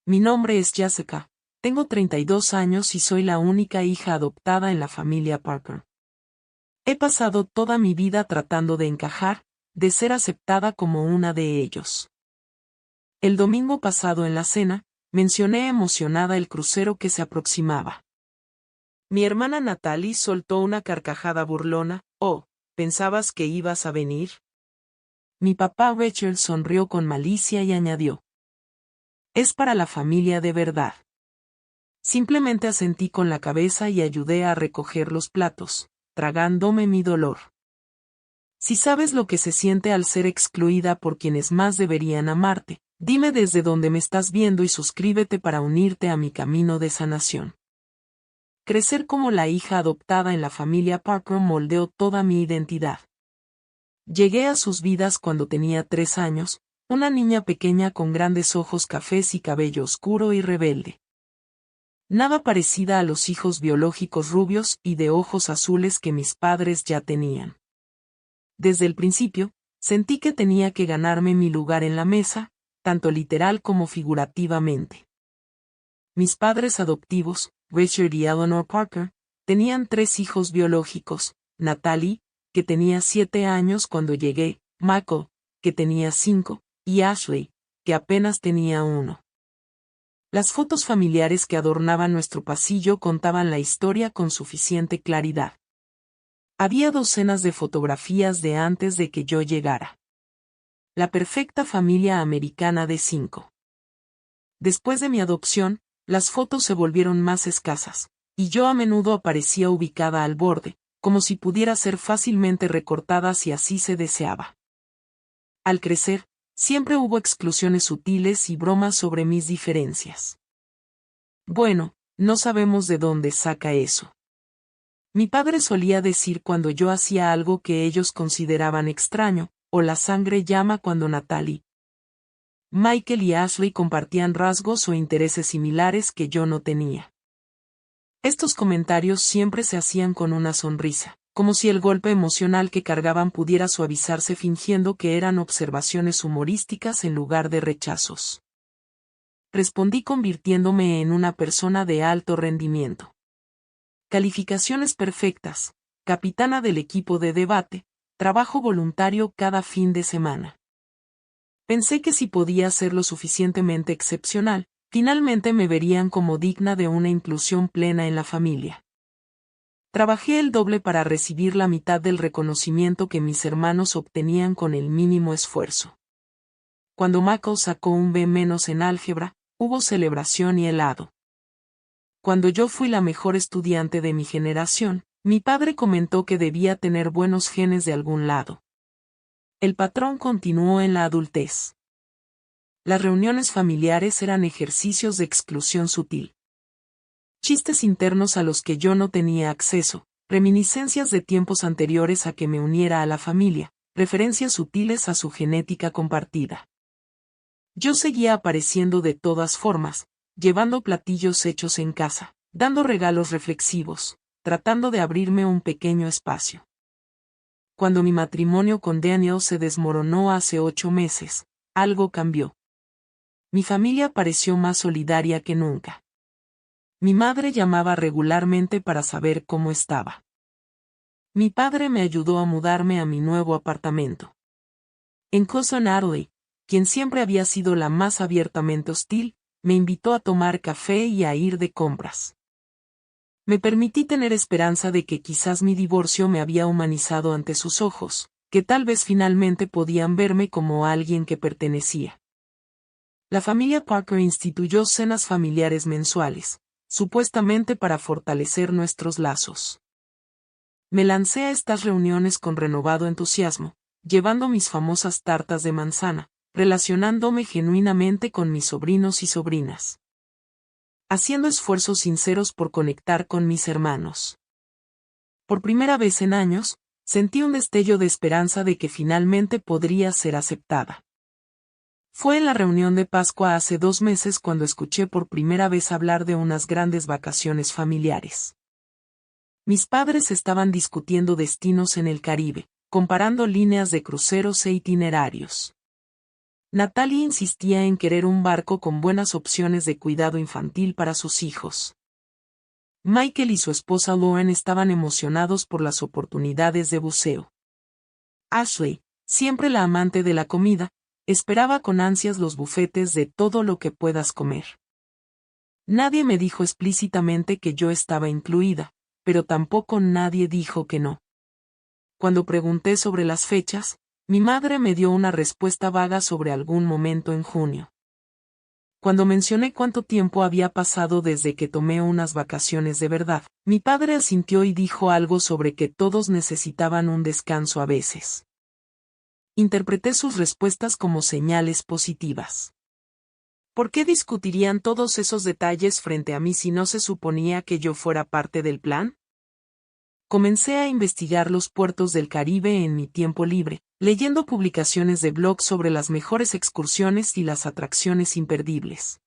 Mi nombre es Jessica, tengo 32 años y soy la única hija adoptada en la familia Parker. He pasado toda mi vida tratando de encajar, de ser aceptada como una de ellos. El domingo pasado en la cena, mencioné emocionada el crucero que se aproximaba. Mi hermana Natalie soltó una carcajada burlona. «Oh, ¿pensabas que ibas a venir?» Mi papá Rachel sonrió con malicia y añadió: «Es para la familia de verdad». Simplemente asentí con la cabeza y ayudé a recoger los platos, tragándome mi dolor. Si sabes lo que se siente al ser excluida por quienes más deberían amarte, dime desde dónde me estás viendo y suscríbete para unirte a mi camino de sanación. Crecer como la hija adoptada en la familia Parker moldeó toda mi identidad. Llegué a sus vidas cuando tenía 3 años, una niña pequeña con grandes ojos cafés y cabello oscuro y rebelde. Nada parecida a los hijos biológicos rubios y de ojos azules que mis padres ya tenían. Desde el principio, sentí que tenía que ganarme mi lugar en la mesa, tanto literal como figurativamente. Mis padres adoptivos, Richard y Eleanor Parker, tenían 3 hijos biológicos: Natalie, que tenía 7 años cuando llegué, Michael, que tenía 5, y Ashley, que apenas tenía 1. Las fotos familiares que adornaban nuestro pasillo contaban la historia con suficiente claridad. Había docenas de fotografías de antes de que yo llegara. La perfecta familia americana de 5. Después de mi adopción, las fotos se volvieron más escasas, y yo a menudo aparecía ubicada al borde, como si pudiera ser fácilmente recortada si así se deseaba. Al crecer, siempre hubo exclusiones sutiles y bromas sobre mis diferencias. Bueno, no sabemos de dónde saca eso. Mi padre solía decir cuando yo hacía algo que ellos consideraban extraño, o la sangre llama cuando Natalie, Michael y Ashley compartían rasgos o intereses similares que yo no tenía. Estos comentarios siempre se hacían con una sonrisa, como si el golpe emocional que cargaban pudiera suavizarse fingiendo que eran observaciones humorísticas en lugar de rechazos. Respondí convirtiéndome en una persona de alto rendimiento. Calificaciones perfectas, capitana del equipo de debate, trabajo voluntario cada fin de semana. Pensé que si podía ser lo suficientemente excepcional, finalmente me verían como digna de una inclusión plena en la familia. Trabajé el doble para recibir la mitad del reconocimiento que mis hermanos obtenían con el mínimo esfuerzo. Cuando Michael sacó un B- en álgebra, hubo celebración y helado. Cuando yo fui la mejor estudiante de mi generación, mi padre comentó que debía tener buenos genes de algún lado. El patrón continuó en la adultez. Las reuniones familiares eran ejercicios de exclusión sutil. Chistes internos a los que yo no tenía acceso, reminiscencias de tiempos anteriores a que me uniera a la familia, referencias sutiles a su genética compartida. Yo seguía apareciendo de todas formas, llevando platillos hechos en casa, dando regalos reflexivos, tratando de abrirme un pequeño espacio. Cuando mi matrimonio con Daniel se desmoronó hace 8 meses, algo cambió. Mi familia pareció más solidaria que nunca. Mi madre llamaba regularmente para saber cómo estaba. Mi padre me ayudó a mudarme a mi nuevo apartamento. En Cousin Natalie, quien siempre había sido la más abiertamente hostil, me invitó a tomar café y a ir de compras. Me permití tener esperanza de que quizás mi divorcio me había humanizado ante sus ojos, que tal vez finalmente podían verme como alguien que pertenecía. La familia Parker instituyó cenas familiares mensuales, supuestamente para fortalecer nuestros lazos. Me lancé a estas reuniones con renovado entusiasmo, llevando mis famosas tartas de manzana, relacionándome genuinamente con mis sobrinos y sobrinas. Haciendo esfuerzos sinceros por conectar con mis hermanos. Por primera vez en años, sentí un destello de esperanza de que finalmente podría ser aceptada. Fue en la reunión de Pascua hace 2 meses cuando escuché por primera vez hablar de unas grandes vacaciones familiares. Mis padres estaban discutiendo destinos en el Caribe, comparando líneas de cruceros e itinerarios. Natalie insistía en querer un barco con buenas opciones de cuidado infantil para sus hijos. Michael y su esposa Lauren estaban emocionados por las oportunidades de buceo. Ashley, siempre la amante de la comida, esperaba con ansias los bufetes de todo lo que puedas comer. Nadie me dijo explícitamente que yo estaba incluida, pero tampoco nadie dijo que no. Cuando pregunté sobre las fechas, mi madre me dio una respuesta vaga sobre algún momento en junio. Cuando mencioné cuánto tiempo había pasado desde que tomé unas vacaciones de verdad, mi padre asintió y dijo algo sobre que todos necesitaban un descanso a veces. Interpreté sus respuestas como señales positivas. ¿Por qué discutirían todos esos detalles frente a mí si no se suponía que yo fuera parte del plan? Comencé a investigar los puertos del Caribe en mi tiempo libre, leyendo publicaciones de blog sobre las mejores excursiones y las atracciones imperdibles.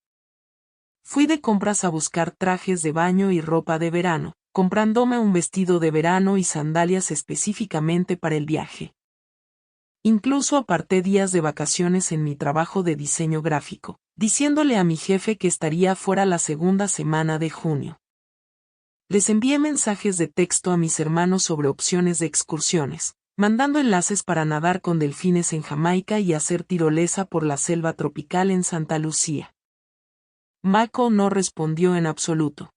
Fui de compras a buscar trajes de baño y ropa de verano, comprándome un vestido de verano y sandalias específicamente para el viaje. Incluso aparté días de vacaciones en mi trabajo de diseño gráfico, diciéndole a mi jefe que estaría fuera la segunda semana de junio. Les envié mensajes de texto a mis hermanos sobre opciones de excursiones, mandando enlaces para nadar con delfines en Jamaica y hacer tirolesa por la selva tropical en Santa Lucía. Michael no respondió en absoluto.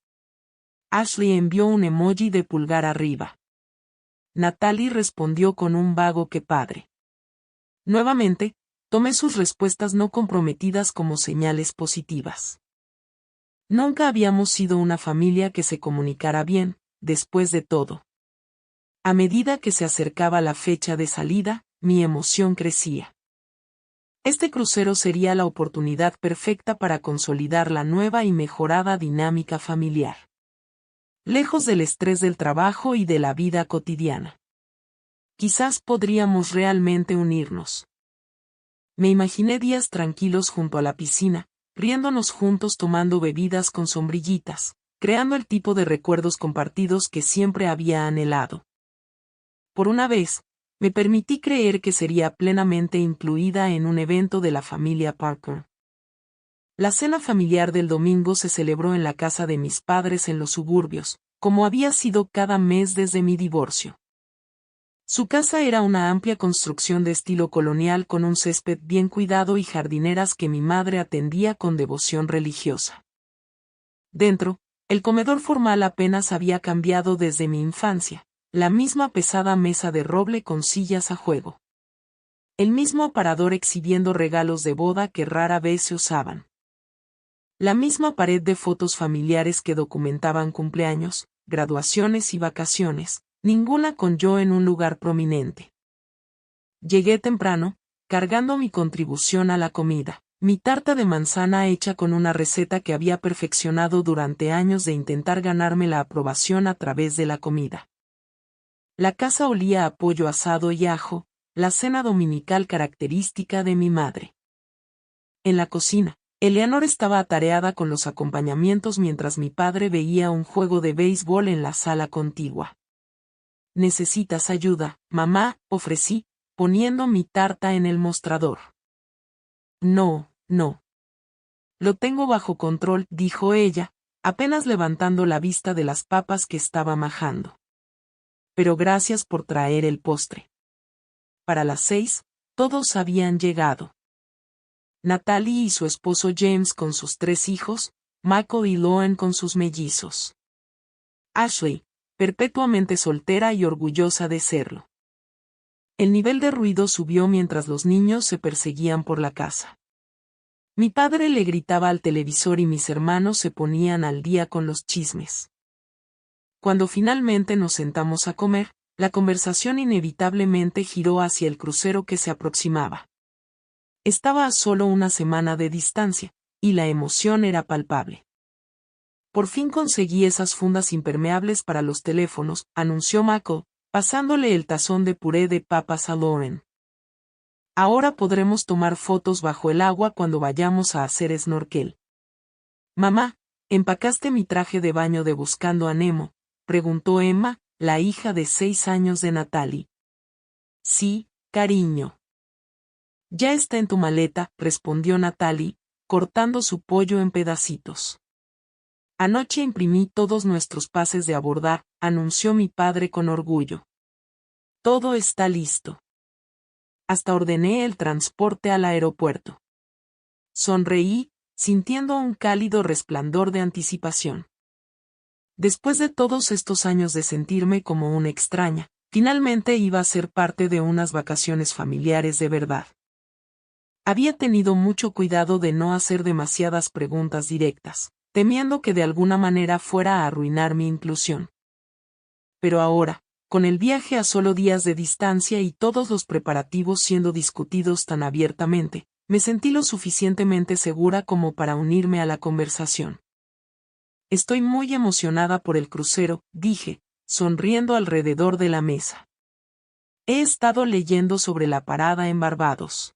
Ashley envió un emoji de pulgar arriba. Natalie respondió con un vago "qué padre". Nuevamente, tomé sus respuestas no comprometidas como señales positivas. Nunca habíamos sido una familia que se comunicara bien, después de todo. A medida que se acercaba la fecha de salida, mi emoción crecía. Este crucero sería la oportunidad perfecta para consolidar la nueva y mejorada dinámica familiar. Lejos del estrés del trabajo y de la vida cotidiana. Quizás podríamos realmente unirnos. Me imaginé días tranquilos junto a la piscina, riéndonos juntos tomando bebidas con sombrillitas, creando el tipo de recuerdos compartidos que siempre había anhelado. Por una vez, me permití creer que sería plenamente incluida en un evento de la familia Parker. La cena familiar del domingo se celebró en la casa de mis padres en los suburbios, como había sido cada mes desde mi divorcio. Su casa era una amplia construcción de estilo colonial con un césped bien cuidado y jardineras que mi madre atendía con devoción religiosa. Dentro, el comedor formal apenas había cambiado desde mi infancia, la misma pesada mesa de roble con sillas a juego. El mismo aparador exhibiendo regalos de boda que rara vez se usaban. La misma pared de fotos familiares que documentaban cumpleaños, graduaciones y vacaciones, ninguna con yo en un lugar prominente. Llegué temprano, cargando mi contribución a la comida, mi tarta de manzana hecha con una receta que había perfeccionado durante años de intentar ganarme la aprobación a través de la comida. La casa olía a pollo asado y ajo, la cena dominical característica de mi madre. En la cocina, Eleanor estaba atareada con los acompañamientos mientras mi padre veía un juego de béisbol en la sala contigua. ¿Necesitas ayuda, mamá?, ofrecí, poniendo mi tarta en el mostrador. No, no. Lo tengo bajo control, dijo ella, apenas levantando la vista de las papas que estaba majando. Pero gracias por traer el postre. Para las 6, todos habían llegado. Natalie y su esposo James con sus 3 hijos, Michael y Lauren con sus mellizos. Ashley, perpetuamente soltera y orgullosa de serlo. El nivel de ruido subió mientras los niños se perseguían por la casa. Mi padre le gritaba al televisor y mis hermanos se ponían al día con los chismes. Cuando finalmente nos sentamos a comer, la conversación inevitablemente giró hacia el crucero que se aproximaba. Estaba a solo una semana de distancia, y la emoción era palpable. Por fin conseguí esas fundas impermeables para los teléfonos, anunció Michael, pasándole el tazón de puré de papas a Lauren. Ahora podremos tomar fotos bajo el agua cuando vayamos a hacer snorkel. Mamá, ¿empacaste mi traje de baño de Buscando a Nemo?, preguntó Emma, la hija de 6 años de Natalie. Sí, cariño. Ya está en tu maleta, respondió Natalie, cortando su pollo en pedacitos. Anoche imprimí todos nuestros pases de abordar, anunció mi padre con orgullo. Todo está listo. Hasta ordené el transporte al aeropuerto. Sonreí, sintiendo un cálido resplandor de anticipación. Después de todos estos años de sentirme como una extraña, finalmente iba a ser parte de unas vacaciones familiares de verdad. Había tenido mucho cuidado de no hacer demasiadas preguntas directas, temiendo que de alguna manera fuera a arruinar mi inclusión. Pero ahora, con el viaje a solo días de distancia y todos los preparativos siendo discutidos tan abiertamente, me sentí lo suficientemente segura como para unirme a la conversación. Estoy muy emocionada por el crucero, dije, sonriendo alrededor de la mesa. He estado leyendo sobre la parada en Barbados.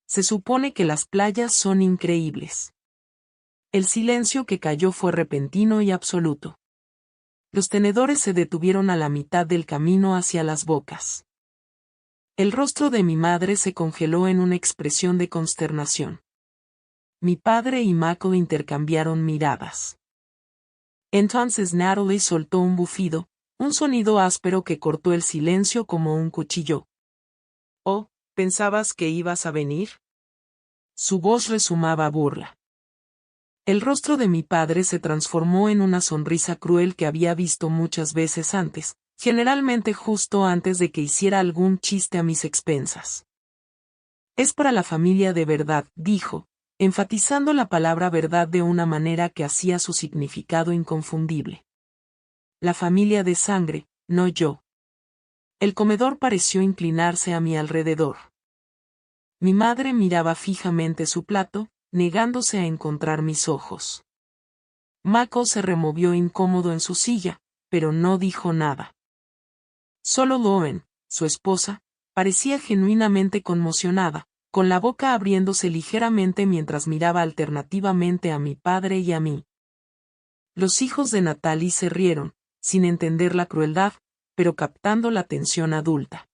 Se supone que las playas son increíbles. El silencio que cayó fue repentino y absoluto. Los tenedores se detuvieron a la mitad del camino hacia las bocas. El rostro de mi madre se congeló en una expresión de consternación. Mi padre y Mako intercambiaron miradas. Entonces Natalie soltó un bufido, un sonido áspero que cortó el silencio como un cuchillo. «Oh, ¿pensabas que ibas a venir?» Su voz rezumaba burla. El rostro de mi padre se transformó en una sonrisa cruel que había visto muchas veces antes, generalmente justo antes de que hiciera algún chiste a mis expensas. «Es para la familia de verdad», dijo, enfatizando la palabra verdad de una manera que hacía su significado inconfundible. La familia de sangre, no yo. El comedor pareció inclinarse a mi alrededor. Mi madre miraba fijamente su plato, negándose a encontrar mis ojos. Mako se removió incómodo en su silla, pero no dijo nada. Solo Loen, su esposa, parecía genuinamente conmocionada, con la boca abriéndose ligeramente mientras miraba alternativamente a mi padre y a mí. Los hijos de Natalie se rieron, sin entender la crueldad, pero captando la tensión adulta.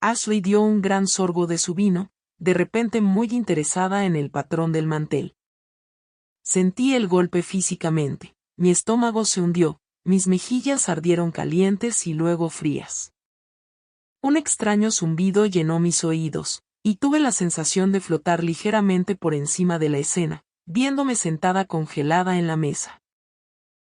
Ashley dio un gran sorbo de su vino, de repente muy interesada en el patrón del mantel. Sentí el golpe físicamente, mi estómago se hundió, mis mejillas ardieron calientes y luego frías. Un extraño zumbido llenó mis oídos, y tuve la sensación de flotar ligeramente por encima de la escena, viéndome sentada congelada en la mesa.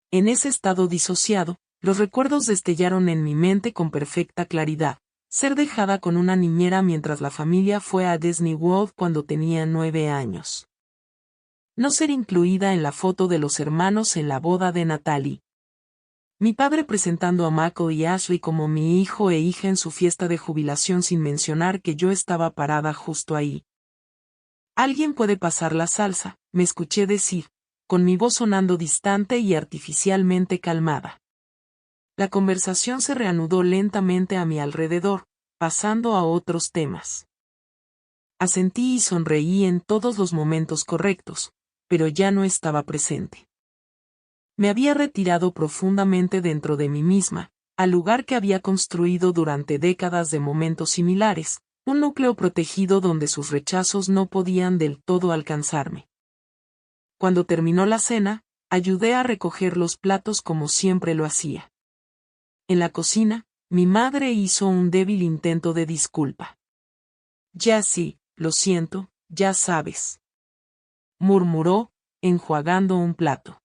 En ese estado disociado, los recuerdos destellaron en mi mente con perfecta claridad. Ser dejada con una niñera mientras la familia fue a Disney World cuando tenía 9 años. No ser incluida en la foto de los hermanos en la boda de Natalie. Mi padre presentando a Mako y Ashley como mi hijo e hija en su fiesta de jubilación sin mencionar que yo estaba parada justo ahí. «Alguien puede pasar la salsa», me escuché decir, con mi voz sonando distante y artificialmente calmada. La conversación se reanudó lentamente a mi alrededor, pasando a otros temas. Asentí y sonreí en todos los momentos correctos, pero ya no estaba presente. Me había retirado profundamente dentro de mí misma, al lugar que había construido durante décadas de momentos similares, un núcleo protegido donde sus rechazos no podían del todo alcanzarme. Cuando terminó la cena, ayudé a recoger los platos como siempre lo hacía. En la cocina, mi madre hizo un débil intento de disculpa. «Ya sí, lo siento, ya sabes», murmuró, enjuagando un plato.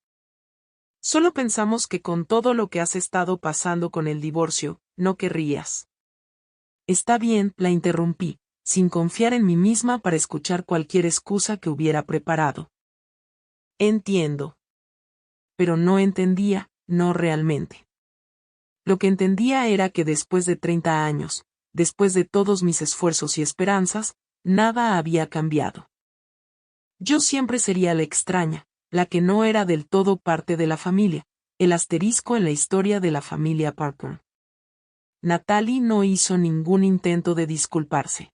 «Solo pensamos que con todo lo que has estado pasando con el divorcio, no querrías». «Está bien», la interrumpí, sin confiar en mí misma para escuchar cualquier excusa que hubiera preparado. «Entiendo». Pero no entendía, no realmente. Lo que entendía era que después de 30 años, después de todos mis esfuerzos y esperanzas, nada había cambiado. Yo siempre sería la extraña, la que no era del todo parte de la familia, el asterisco en la historia de la familia Parker. Natalie no hizo ningún intento de disculparse.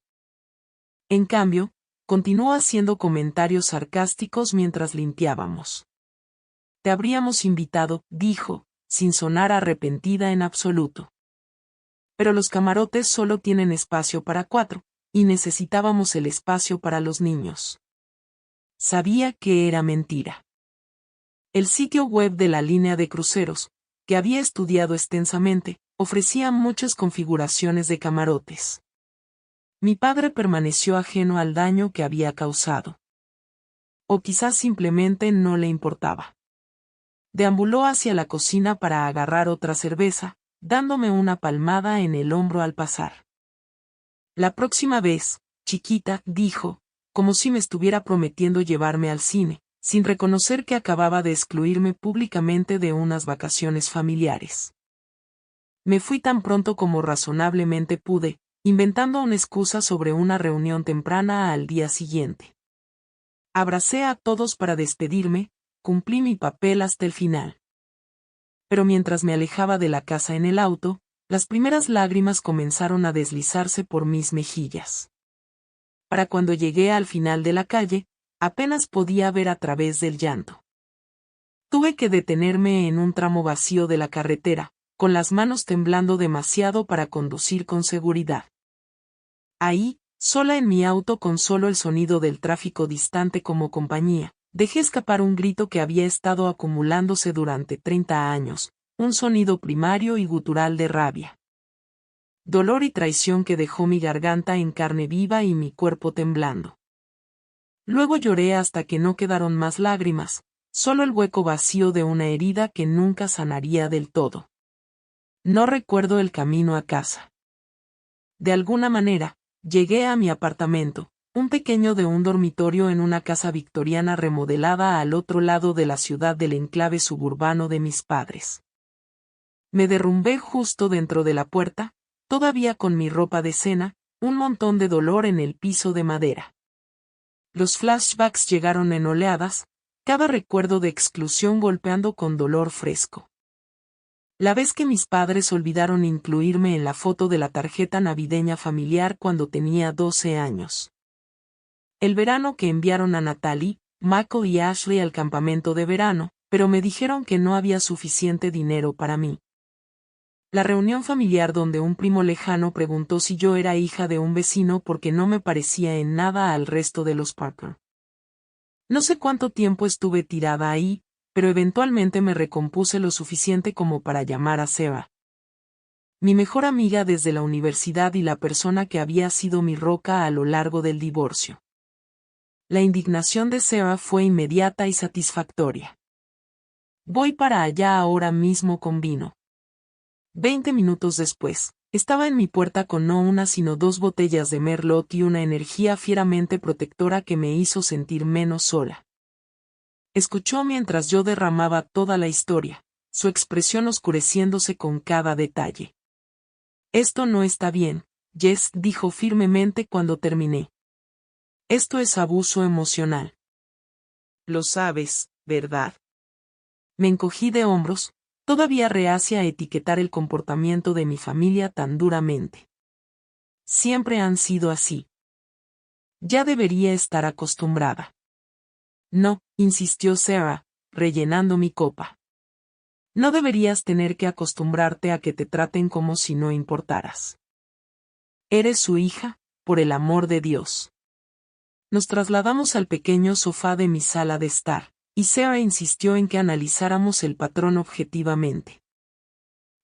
En cambio, continuó haciendo comentarios sarcásticos mientras limpiábamos. «Te habríamos invitado», dijo, sin sonar arrepentida en absoluto. «Pero los camarotes solo tienen espacio para 4, y necesitábamos el espacio para los niños. Sabía que era mentira. El sitio web de la línea de cruceros, que había estudiado extensamente, ofrecía muchas configuraciones de camarotes. Mi padre permaneció ajeno al daño que había causado. O quizás simplemente no le importaba. Deambuló hacia la cocina para agarrar otra cerveza, dándome una palmada en el hombro al pasar. La próxima vez, chiquita, dijo, como si me estuviera prometiendo llevarme al cine, sin reconocer que acababa de excluirme públicamente de unas vacaciones familiares. Me fui tan pronto como razonablemente pude, inventando una excusa sobre una reunión temprana al día siguiente. Abracé a todos para despedirme, cumplí mi papel hasta el final. Pero mientras me alejaba de la casa en el auto, las primeras lágrimas comenzaron a deslizarse por mis mejillas. Para cuando llegué al final de la calle, apenas podía ver a través del llanto. Tuve que detenerme en un tramo vacío de la carretera, con las manos temblando demasiado para conducir con seguridad. Ahí, sola en mi auto con solo el sonido del tráfico distante como compañía, dejé escapar un grito que había estado acumulándose durante 30 años, un sonido primario y gutural de rabia. Dolor y traición que dejó mi garganta en carne viva y mi cuerpo temblando. Luego lloré hasta que no quedaron más lágrimas, solo el hueco vacío de una herida que nunca sanaría del todo. No recuerdo el camino a casa. De alguna manera, llegué a mi apartamento, un pequeño de un dormitorio en una casa victoriana remodelada al otro lado de la ciudad del enclave suburbano de mis padres. Me derrumbé justo dentro de la puerta, todavía con mi ropa de cena, un montón de dolor en el piso de madera. Los flashbacks llegaron en oleadas, cada recuerdo de exclusión golpeando con dolor fresco. La vez que mis padres olvidaron incluirme en la foto de la tarjeta navideña familiar cuando tenía 12 años. El verano que enviaron a Natalie, Mako y Ashley al campamento de verano, pero me dijeron que no había suficiente dinero para mí. La reunión familiar donde un primo lejano preguntó si yo era hija de un vecino porque no me parecía en nada al resto de los Parker. No sé cuánto tiempo estuve tirada ahí, pero eventualmente me recompuse lo suficiente como para llamar a Sarah. Mi mejor amiga desde la universidad y la persona que había sido mi roca a lo largo del divorcio. La indignación de Sarah fue inmediata y satisfactoria. Voy para allá ahora mismo con vino. 20 minutos después, estaba en mi puerta con no una sino 2 botellas de Merlot y una energía fieramente protectora que me hizo sentir menos sola. Escuchó mientras yo derramaba toda la historia, su expresión oscureciéndose con cada detalle. Esto no está bien, Jess dijo firmemente cuando terminé. Esto es abuso emocional. Lo sabes, ¿verdad? Me encogí de hombros, todavía reacia a etiquetar el comportamiento de mi familia tan duramente. Siempre han sido así. Ya debería estar acostumbrada. No, insistió Sarah, rellenando mi copa. No deberías tener que acostumbrarte a que te traten como si no importaras. Eres su hija, por el amor de Dios. Nos trasladamos al pequeño sofá de mi sala de estar, y Sarah insistió en que analizáramos el patrón objetivamente.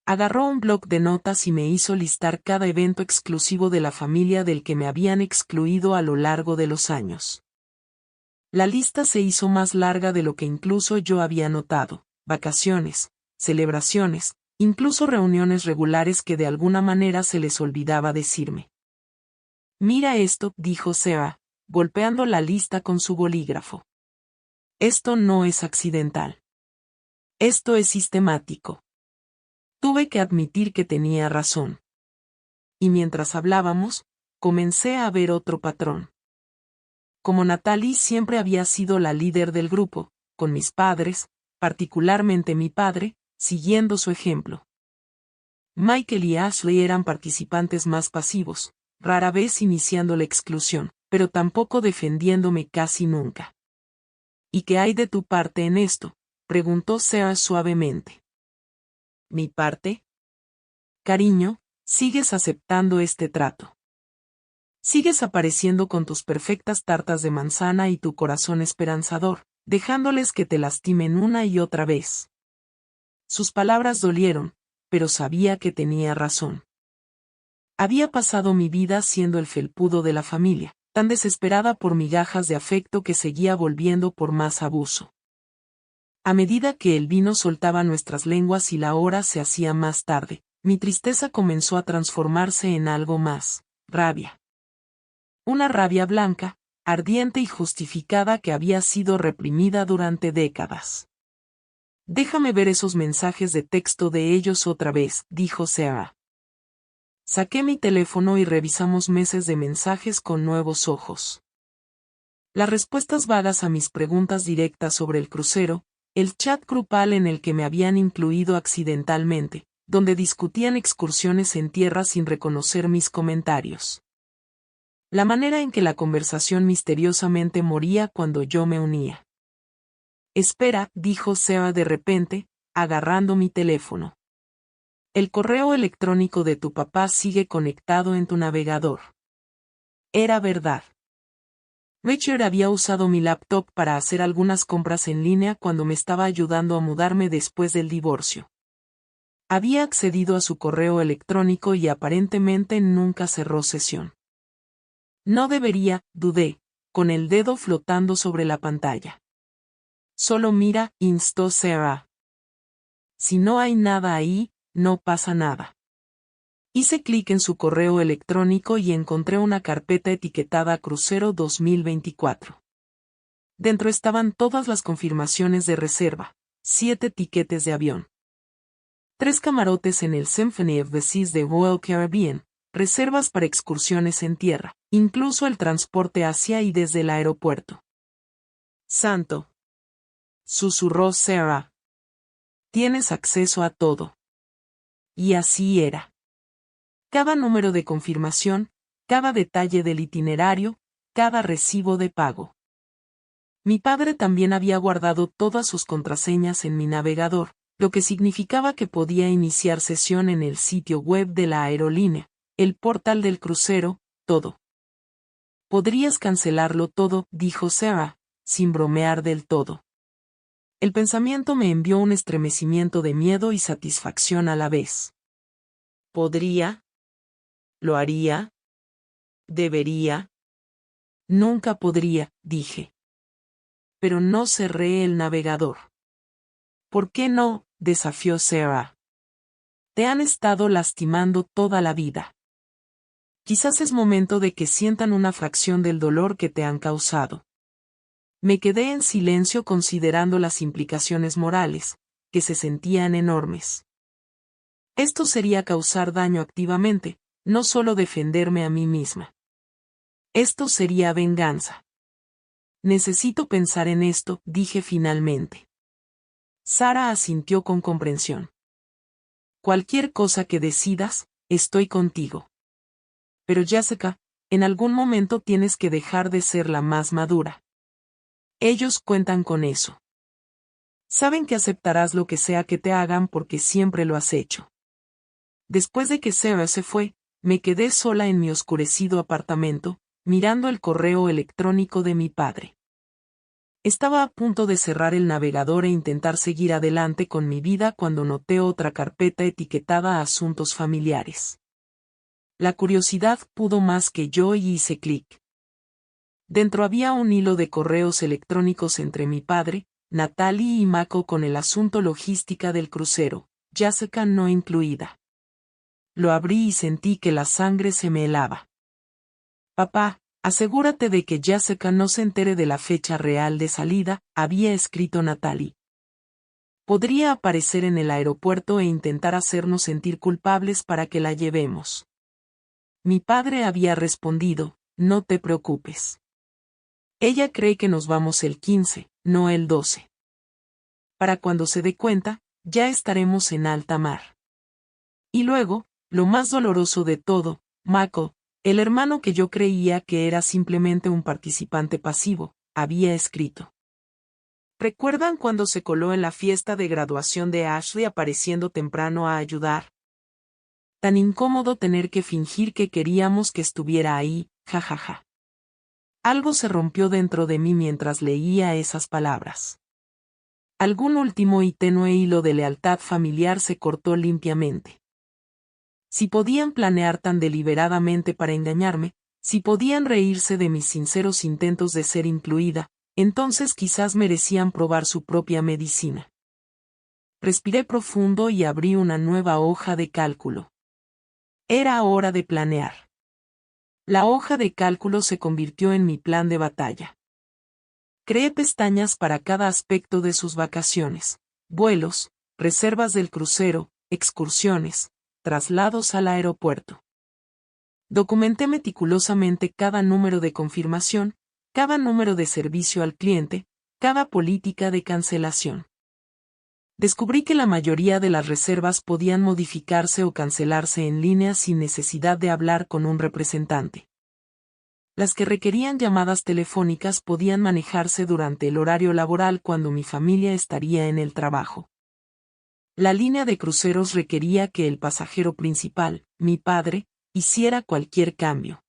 Agarró un bloc de notas y me hizo listar cada evento exclusivo de la familia del que me habían excluido a lo largo de los años. La lista se hizo más larga de lo que incluso yo había notado: vacaciones, celebraciones, incluso reuniones regulares que de alguna manera se les olvidaba decirme. Mira esto, dijo Sarah, golpeando la lista con su bolígrafo. Esto no es accidental. Esto es sistemático. Tuve que admitir que tenía razón. Y mientras hablábamos, comencé a ver otro patrón. Como Natalie siempre había sido la líder del grupo, con mis padres, particularmente mi padre, siguiendo su ejemplo. Michael y Ashley eran participantes más pasivos, rara vez iniciando la exclusión, pero tampoco defendiéndome casi nunca. ¿Y qué hay de tu parte en esto?, preguntó Sarah suavemente. ¿Mi parte? Cariño, sigues aceptando este trato. Sigues apareciendo con tus perfectas tartas de manzana y tu corazón esperanzador, dejándoles que te lastimen una y otra vez. Sus palabras dolieron, pero sabía que tenía razón. Había pasado mi vida siendo el felpudo de la familia, tan desesperada por migajas de afecto que seguía volviendo por más abuso. A medida que el vino soltaba nuestras lenguas y la hora se hacía más tarde, mi tristeza comenzó a transformarse en algo más, rabia. Una rabia blanca, ardiente y justificada que había sido reprimida durante décadas. Déjame ver esos mensajes de texto de ellos otra vez, dijo Sarah. Saqué mi teléfono y revisamos meses de mensajes con nuevos ojos. Las respuestas vagas a mis preguntas directas sobre el crucero, el chat grupal en el que me habían incluido accidentalmente, donde discutían excursiones en tierra sin reconocer mis comentarios. La manera en que la conversación misteriosamente moría cuando yo me unía. Espera, dijo Sarah de repente, agarrando mi teléfono. El correo electrónico de tu papá sigue conectado en tu navegador. Era verdad. Richard había usado mi laptop para hacer algunas compras en línea cuando me estaba ayudando a mudarme después del divorcio. Había accedido a su correo electrónico y aparentemente nunca cerró sesión. No debería, dudé, con el dedo flotando sobre la pantalla. Solo mira, instó Sarah. Si no hay nada ahí, no pasa nada. Hice clic en su correo electrónico y encontré una carpeta etiquetada Crucero 2024. Dentro estaban todas las confirmaciones de reserva, 7 tiquetes de avión, 3 camarotes en el Symphony of the Seas de Royal Caribbean, reservas para excursiones en tierra, incluso el transporte hacia y desde el aeropuerto. Santo, susurró Sarah. Tienes acceso a todo. Y así era. Cada número de confirmación, cada detalle del itinerario, cada recibo de pago. Mi padre también había guardado todas sus contraseñas en mi navegador, lo que significaba que podía iniciar sesión en el sitio web de la aerolínea, el portal del crucero, todo. Podrías cancelarlo todo, dijo Sarah, sin bromear del todo. El pensamiento me envió un estremecimiento de miedo y satisfacción a la vez. ¿Podría? ¿Lo haría? ¿Debería? Nunca podría, dije. Pero no cerré el navegador. ¿Por qué no?, desafió Sarah. Te han estado lastimando toda la vida. Quizás es momento de que sientan una fracción del dolor que te han causado. Me quedé en silencio considerando las implicaciones morales, que se sentían enormes. Esto sería causar daño activamente, no solo defenderme a mí misma. Esto sería venganza. Necesito pensar en esto, dije finalmente. Sarah asintió con comprensión. Cualquier cosa que decidas, estoy contigo. Pero Jessica, en algún momento tienes que dejar de ser la más madura. Ellos cuentan con eso. Saben que aceptarás lo que sea que te hagan porque siempre lo has hecho. Después de que Sarah se fue, me quedé sola en mi oscurecido apartamento, mirando el correo electrónico de mi padre. Estaba a punto de cerrar el navegador e intentar seguir adelante con mi vida cuando noté otra carpeta etiquetada Asuntos familiares. La curiosidad pudo más que yo y hice clic. Dentro había un hilo de correos electrónicos entre mi padre, Natalie y Mako con el asunto logística del crucero, Jessica no incluida. Lo abrí y sentí que la sangre se me helaba. Papá, asegúrate de que Jessica no se entere de la fecha real de salida, había escrito Natalie. Podría aparecer en el aeropuerto e intentar hacernos sentir culpables para que la llevemos. Mi padre había respondido, no te preocupes. Ella cree que nos vamos el 15, no el 12. Para cuando se dé cuenta, ya estaremos en alta mar. Y luego, lo más doloroso de todo, Mako, el hermano que yo creía que era simplemente un participante pasivo, había escrito. ¿Recuerdan cuando se coló en la fiesta de graduación de Ashley apareciendo temprano a ayudar? Tan incómodo tener que fingir que queríamos que estuviera ahí, jajaja. Algo se rompió dentro de mí mientras leía esas palabras. Algún último y tenue hilo de lealtad familiar se cortó limpiamente. Si podían planear tan deliberadamente para engañarme, si podían reírse de mis sinceros intentos de ser incluida, entonces quizás merecían probar su propia medicina. Respiré profundo y abrí una nueva hoja de cálculo. Era hora de planear. La hoja de cálculo se convirtió en mi plan de batalla. Creé pestañas para cada aspecto de sus vacaciones: vuelos, reservas del crucero, excursiones, traslados al aeropuerto. Documenté meticulosamente cada número de confirmación, cada número de servicio al cliente, cada política de cancelación. Descubrí que la mayoría de las reservas podían modificarse o cancelarse en línea sin necesidad de hablar con un representante. Las que requerían llamadas telefónicas podían manejarse durante el horario laboral cuando mi familia estaría en el trabajo. La línea de cruceros requería que el pasajero principal, mi padre, hiciera cualquier cambio.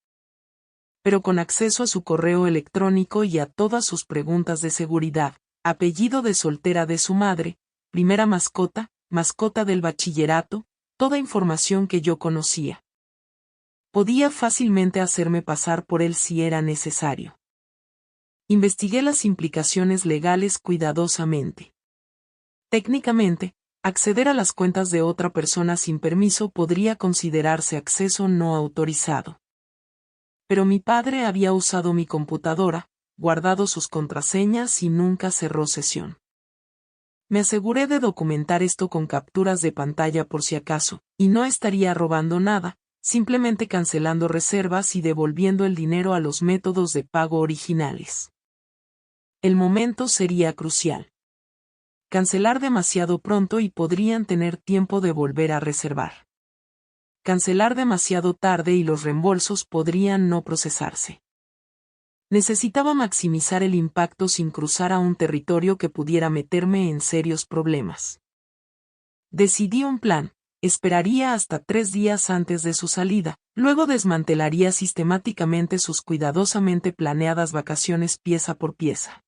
Pero con acceso a su correo electrónico y a todas sus preguntas de seguridad, apellido de soltera de su madre, primera mascota, mascota del bachillerato, toda información que yo conocía. Podía fácilmente hacerme pasar por él si era necesario. Investigué las implicaciones legales cuidadosamente. Técnicamente, acceder a las cuentas de otra persona sin permiso podría considerarse acceso no autorizado. Pero mi padre había usado mi computadora, guardado sus contraseñas y nunca cerró sesión. Me aseguré de documentar esto con capturas de pantalla por si acaso, y no estaría robando nada, simplemente cancelando reservas y devolviendo el dinero a los métodos de pago originales. El momento sería crucial. Cancelar demasiado pronto y podrían tener tiempo de volver a reservar. Cancelar demasiado tarde y los reembolsos podrían no procesarse. Necesitaba maximizar el impacto sin cruzar a un territorio que pudiera meterme en serios problemas. Decidí un plan: esperaría hasta 3 días antes de su salida, luego desmantelaría sistemáticamente sus cuidadosamente planeadas vacaciones pieza por pieza.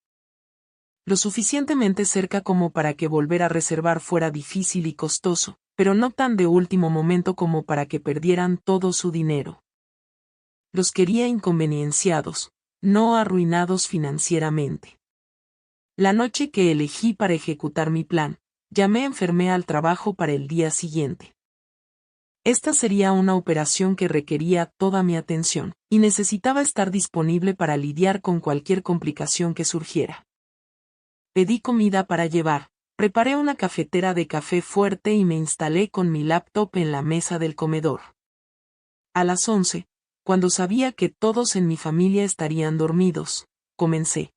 Lo suficientemente cerca como para que volver a reservar fuera difícil y costoso, pero no tan de último momento como para que perdieran todo su dinero. Los quería inconvenienciados, no arruinados financieramente. La noche que elegí para ejecutar mi plan, llamé enfermé al trabajo para el día siguiente. Esta sería una operación que requería toda mi atención, y necesitaba estar disponible para lidiar con cualquier complicación que surgiera. Pedí comida para llevar, preparé una cafetera de café fuerte y me instalé con mi laptop en la mesa del comedor. A las 11, cuando sabía que todos en mi familia estarían dormidos, comencé.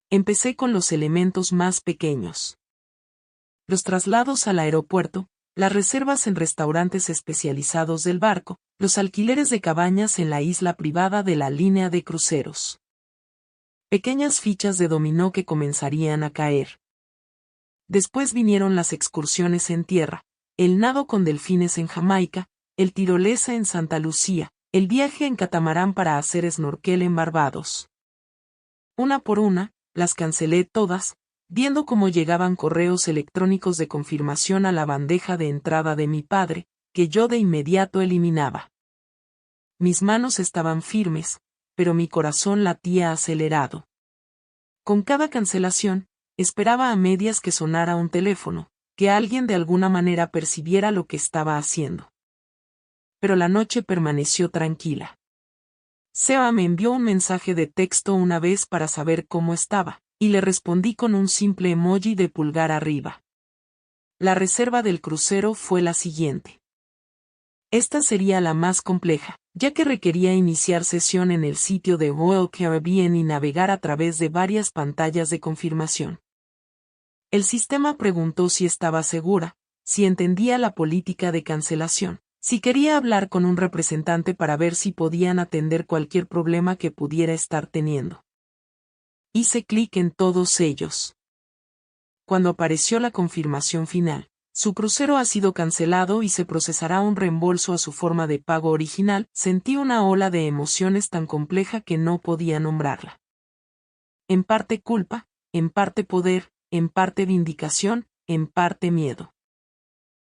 Empecé con los elementos más pequeños. Los traslados al aeropuerto, las reservas en restaurantes especializados del barco, los alquileres de cabañas en la isla privada de la línea de cruceros. Pequeñas fichas de dominó que comenzarían a caer. Después vinieron las excursiones en tierra, el nado con delfines en Jamaica, el tirolesa en Santa Lucía, el viaje en catamarán para hacer snorkel en Barbados. Una por una, las cancelé todas, viendo cómo llegaban correos electrónicos de confirmación a la bandeja de entrada de mi padre, que yo de inmediato eliminaba. Mis manos estaban firmes, pero mi corazón latía acelerado. Con cada cancelación, esperaba a medias que sonara un teléfono, que alguien de alguna manera percibiera lo que estaba haciendo. Pero la noche permaneció tranquila. Seba me envió un mensaje de texto una vez para saber cómo estaba, y le respondí con un simple emoji de pulgar arriba. La reserva del crucero fue la siguiente. Esta sería la más compleja, ya que requería iniciar sesión en el sitio de Royal Caribbean y navegar a través de varias pantallas de confirmación. El sistema preguntó si estaba segura, si entendía la política de cancelación, si quería hablar con un representante para ver si podían atender cualquier problema que pudiera estar teniendo. Hice clic en todos ellos. Cuando apareció la confirmación final, Su crucero ha sido cancelado y se procesará un reembolso a su forma de pago original. Sentí una ola de emociones tan compleja que no podía nombrarla. En parte culpa, en parte poder, en parte vindicación, en parte miedo.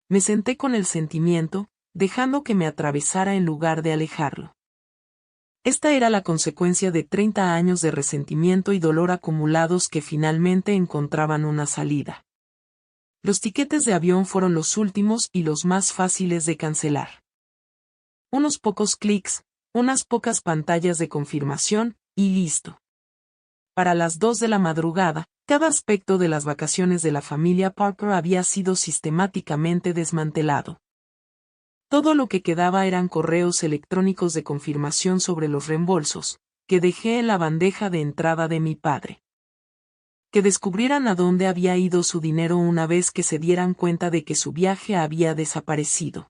Me senté con el sentimiento, dejando que me atravesara en lugar de alejarlo. Esta era la consecuencia de 30 años de resentimiento y dolor acumulados que finalmente encontraban una salida. Los tiquetes de avión fueron los últimos y los más fáciles de cancelar. Unos pocos clics, unas pocas pantallas de confirmación, y listo. Para las 2 de la madrugada, cada aspecto de las vacaciones de la familia Parker había sido sistemáticamente desmantelado. Todo lo que quedaba eran correos electrónicos de confirmación sobre los reembolsos, que dejé en la bandeja de entrada de mi padre. Que descubrieran a dónde había ido su dinero una vez que se dieran cuenta de que su viaje había desaparecido.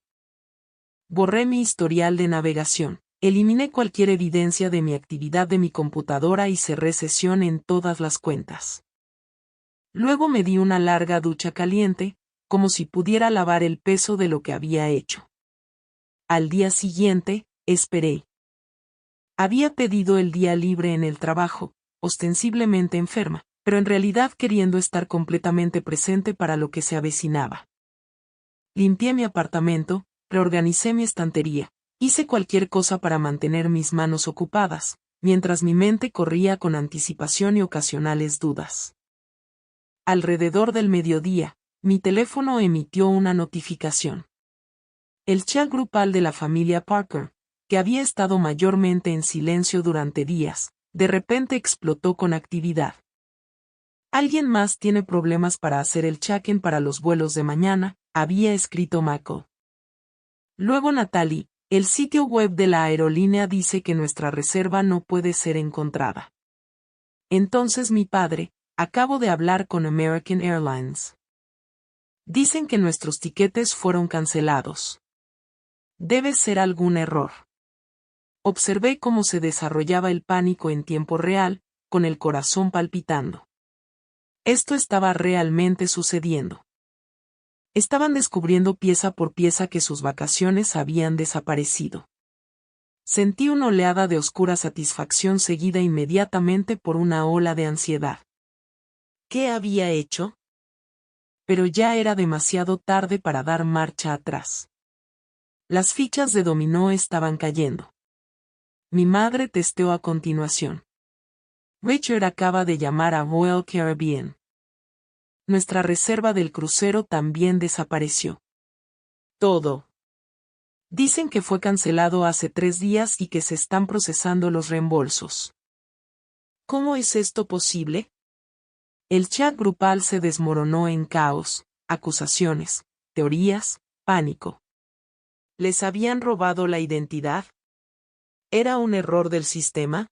Borré mi historial de navegación, eliminé cualquier evidencia de mi actividad de mi computadora y cerré sesión en todas las cuentas. Luego me di una larga ducha caliente, como si pudiera lavar el peso de lo que había hecho. Al día siguiente, esperé. Había pedido el día libre en el trabajo, ostensiblemente enferma, pero en realidad queriendo estar completamente presente para lo que se avecinaba. Limpié mi apartamento, reorganicé mi estantería, hice cualquier cosa para mantener mis manos ocupadas, mientras mi mente corría con anticipación y ocasionales dudas. Alrededor del mediodía, mi teléfono emitió una notificación. El chat grupal de la familia Parker, que había estado mayormente en silencio durante días, de repente explotó con actividad. Alguien más tiene problemas para hacer el check-in para los vuelos de mañana, había escrito Mako. Luego Natalie, el sitio web de la aerolínea dice que nuestra reserva no puede ser encontrada. Entonces mi padre, acabo de hablar con American Airlines. Dicen que nuestros tiquetes fueron cancelados. Debe ser algún error. Observé cómo se desarrollaba el pánico en tiempo real, con el corazón palpitando. Esto estaba realmente sucediendo. Estaban descubriendo pieza por pieza que sus vacaciones habían desaparecido. Sentí una oleada de oscura satisfacción seguida inmediatamente por una ola de ansiedad. ¿Qué había hecho? Pero ya era demasiado tarde para dar marcha atrás. Las fichas de dominó estaban cayendo. Mi madre testeó a continuación. Richard acaba de llamar a Royal Caribbean. Nuestra reserva del crucero también desapareció. Todo. Dicen que fue cancelado hace 3 días y que se están procesando los reembolsos. ¿Cómo es esto posible? El chat grupal se desmoronó en caos, acusaciones, teorías, pánico. ¿Les habían robado la identidad? ¿Era un error del sistema?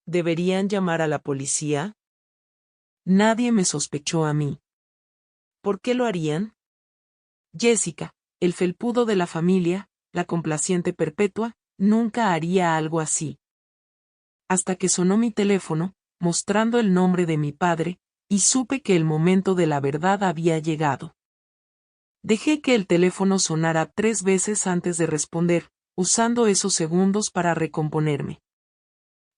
¿Deberían llamar a la policía? Nadie me sospechó a mí. ¿Por qué lo harían? Jessica, el felpudo de la familia, la complaciente perpetua, nunca haría algo así. Hasta que sonó mi teléfono, mostrando el nombre de mi padre, y supe que el momento de la verdad había llegado. Dejé que el teléfono sonara 3 veces antes de responder, usando esos segundos para recomponerme.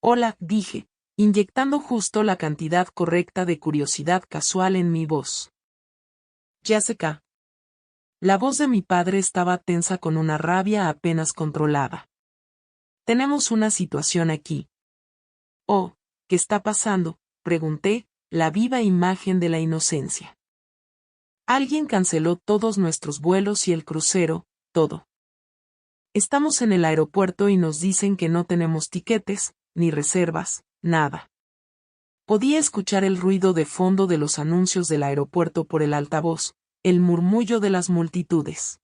Hola, dije, inyectando justo la cantidad correcta de curiosidad casual en mi voz. Jessica. La voz de mi padre estaba tensa con una rabia apenas controlada. Tenemos una situación aquí. Oh, ¿qué está pasando?, pregunté, la viva imagen de la inocencia. Alguien canceló todos nuestros vuelos y el crucero, todo. Estamos en el aeropuerto y nos dicen que no tenemos tiquetes, ni reservas, nada. Podía escuchar el ruido de fondo de los anuncios del aeropuerto por el altavoz, el murmullo de las multitudes.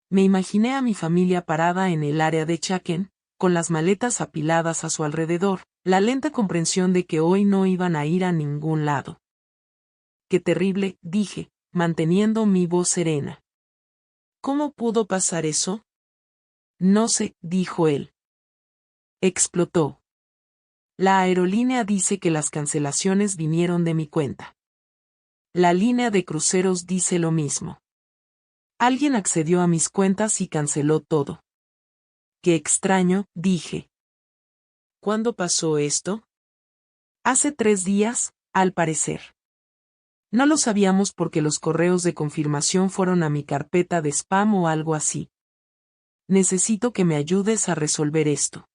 Me imaginé a mi familia parada en el área de check-in, con las maletas apiladas a su alrededor, la lenta comprensión de que hoy no iban a ir a ningún lado. Qué terrible, dije, manteniendo mi voz serena. ¿Cómo pudo pasar eso? No sé, dijo él. Explotó. La aerolínea dice que las cancelaciones vinieron de mi cuenta. La línea de cruceros dice lo mismo. Alguien accedió a mis cuentas y canceló todo. Qué extraño, dije. ¿Cuándo pasó esto? Hace 3 días, al parecer. No lo sabíamos porque los correos de confirmación fueron a mi carpeta de spam o algo así. Necesito que me ayudes a resolver esto.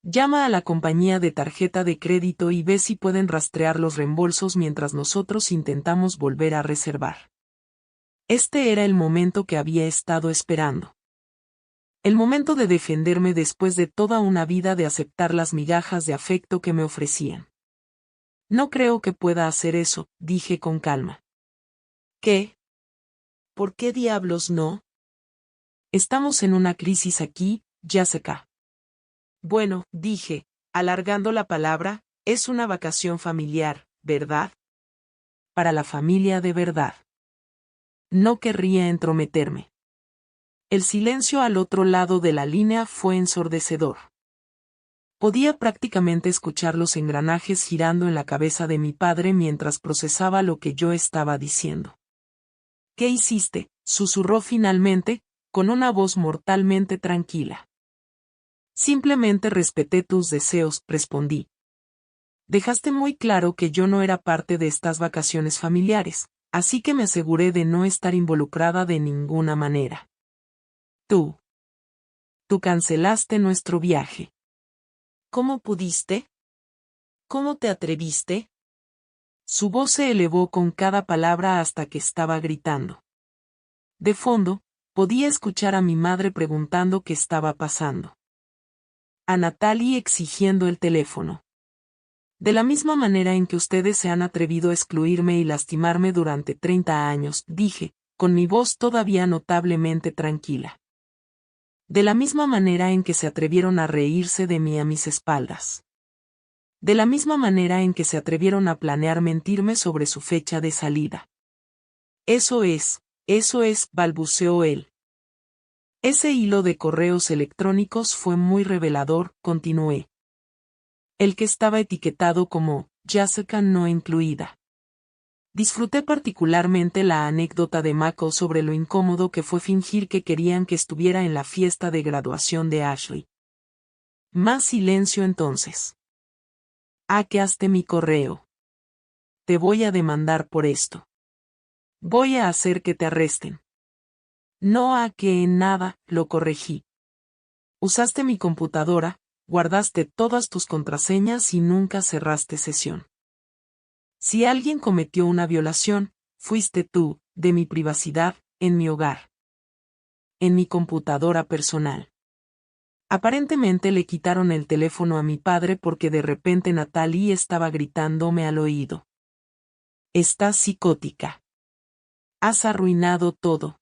Llama a la compañía de tarjeta de crédito y ve si pueden rastrear los reembolsos mientras nosotros intentamos volver a reservar. Este era el momento que había estado esperando. El momento de defenderme después de toda una vida de aceptar las migajas de afecto que me ofrecían. No creo que pueda hacer eso, dije con calma. ¿Qué? ¿Por qué diablos no? Estamos en una crisis aquí, Jessica. Bueno, dije, alargando la palabra, es una vacación familiar, ¿verdad? Para la familia de verdad. No querría entrometerme. El silencio al otro lado de la línea fue ensordecedor. Podía prácticamente escuchar los engranajes girando en la cabeza de mi padre mientras procesaba lo que yo estaba diciendo. ¿Qué hiciste?, susurró finalmente, con una voz mortalmente tranquila. Simplemente respeté tus deseos, respondí. Dejaste muy claro que yo no era parte de estas vacaciones familiares, así que me aseguré de no estar involucrada de ninguna manera. Tú cancelaste nuestro viaje. ¿Cómo pudiste? ¿Cómo te atreviste? Su voz se elevó con cada palabra hasta que estaba gritando. De fondo, podía escuchar a mi madre preguntando qué estaba pasando. A Natalie exigiendo el teléfono. De la misma manera en que ustedes se han atrevido a excluirme y lastimarme durante 30 años, dije, con mi voz todavía notablemente tranquila. De la misma manera en que se atrevieron a reírse de mí a mis espaldas. De la misma manera en que se atrevieron a planear mentirme sobre su fecha de salida. Eso es, balbuceó él. Ese hilo de correos electrónicos fue muy revelador, continué. El que estaba etiquetado como Jessica no incluida. Disfruté particularmente la anécdota de Mako sobre lo incómodo que fue fingir que querían que estuviera en la fiesta de graduación de Ashley. Más silencio entonces. Hackeaste mi correo. Te voy a demandar por esto. Voy a hacer que te arresten. No hackeé nada, lo corregí. Usaste mi computadora, guardaste todas tus contraseñas y nunca cerraste sesión. Si alguien cometió una violación, fuiste tú, de mi privacidad, en mi hogar. En mi computadora personal. Aparentemente le quitaron el teléfono a mi padre porque de repente Natalie estaba gritándome al oído. Estás psicótica. Has arruinado todo.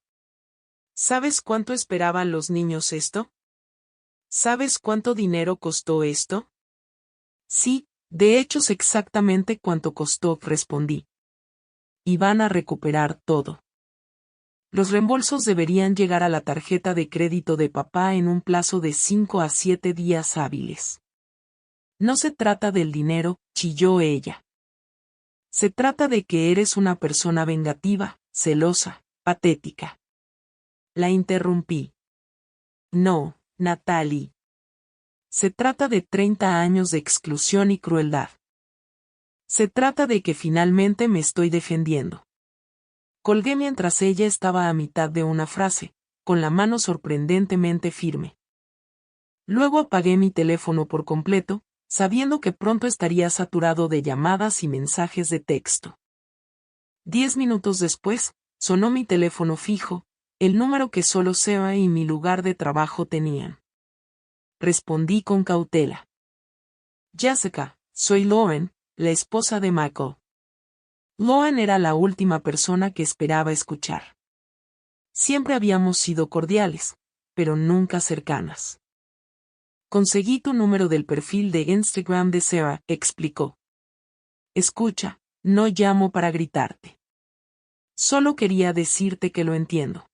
¿Sabes cuánto esperaban los niños esto? ¿Sabes cuánto dinero costó esto? Sí, de hecho sé exactamente cuánto costó, respondí. Y van a recuperar todo. Los reembolsos deberían llegar a la tarjeta de crédito de papá en un plazo de 5 a 7 días hábiles. No se trata del dinero, chilló ella. Se trata de que eres una persona vengativa, celosa, patética. La interrumpí. No, Natalie. Se trata de 30 años de exclusión y crueldad. Se trata de que finalmente me estoy defendiendo. Colgué mientras ella estaba a mitad de una frase, con la mano sorprendentemente firme. Luego apagué mi teléfono por completo, sabiendo que pronto estaría saturado de llamadas y mensajes de texto. 10 minutos después, sonó mi teléfono fijo, el número que solo Sarah y mi lugar de trabajo tenían. Respondí con cautela. Jessica, soy Lauren, la esposa de Michael. Lauren era la última persona que esperaba escuchar. Siempre habíamos sido cordiales, pero nunca cercanas. Conseguí tu número del perfil de Instagram de Sarah, explicó. Escucha, no llamo para gritarte. Solo quería decirte que lo entiendo.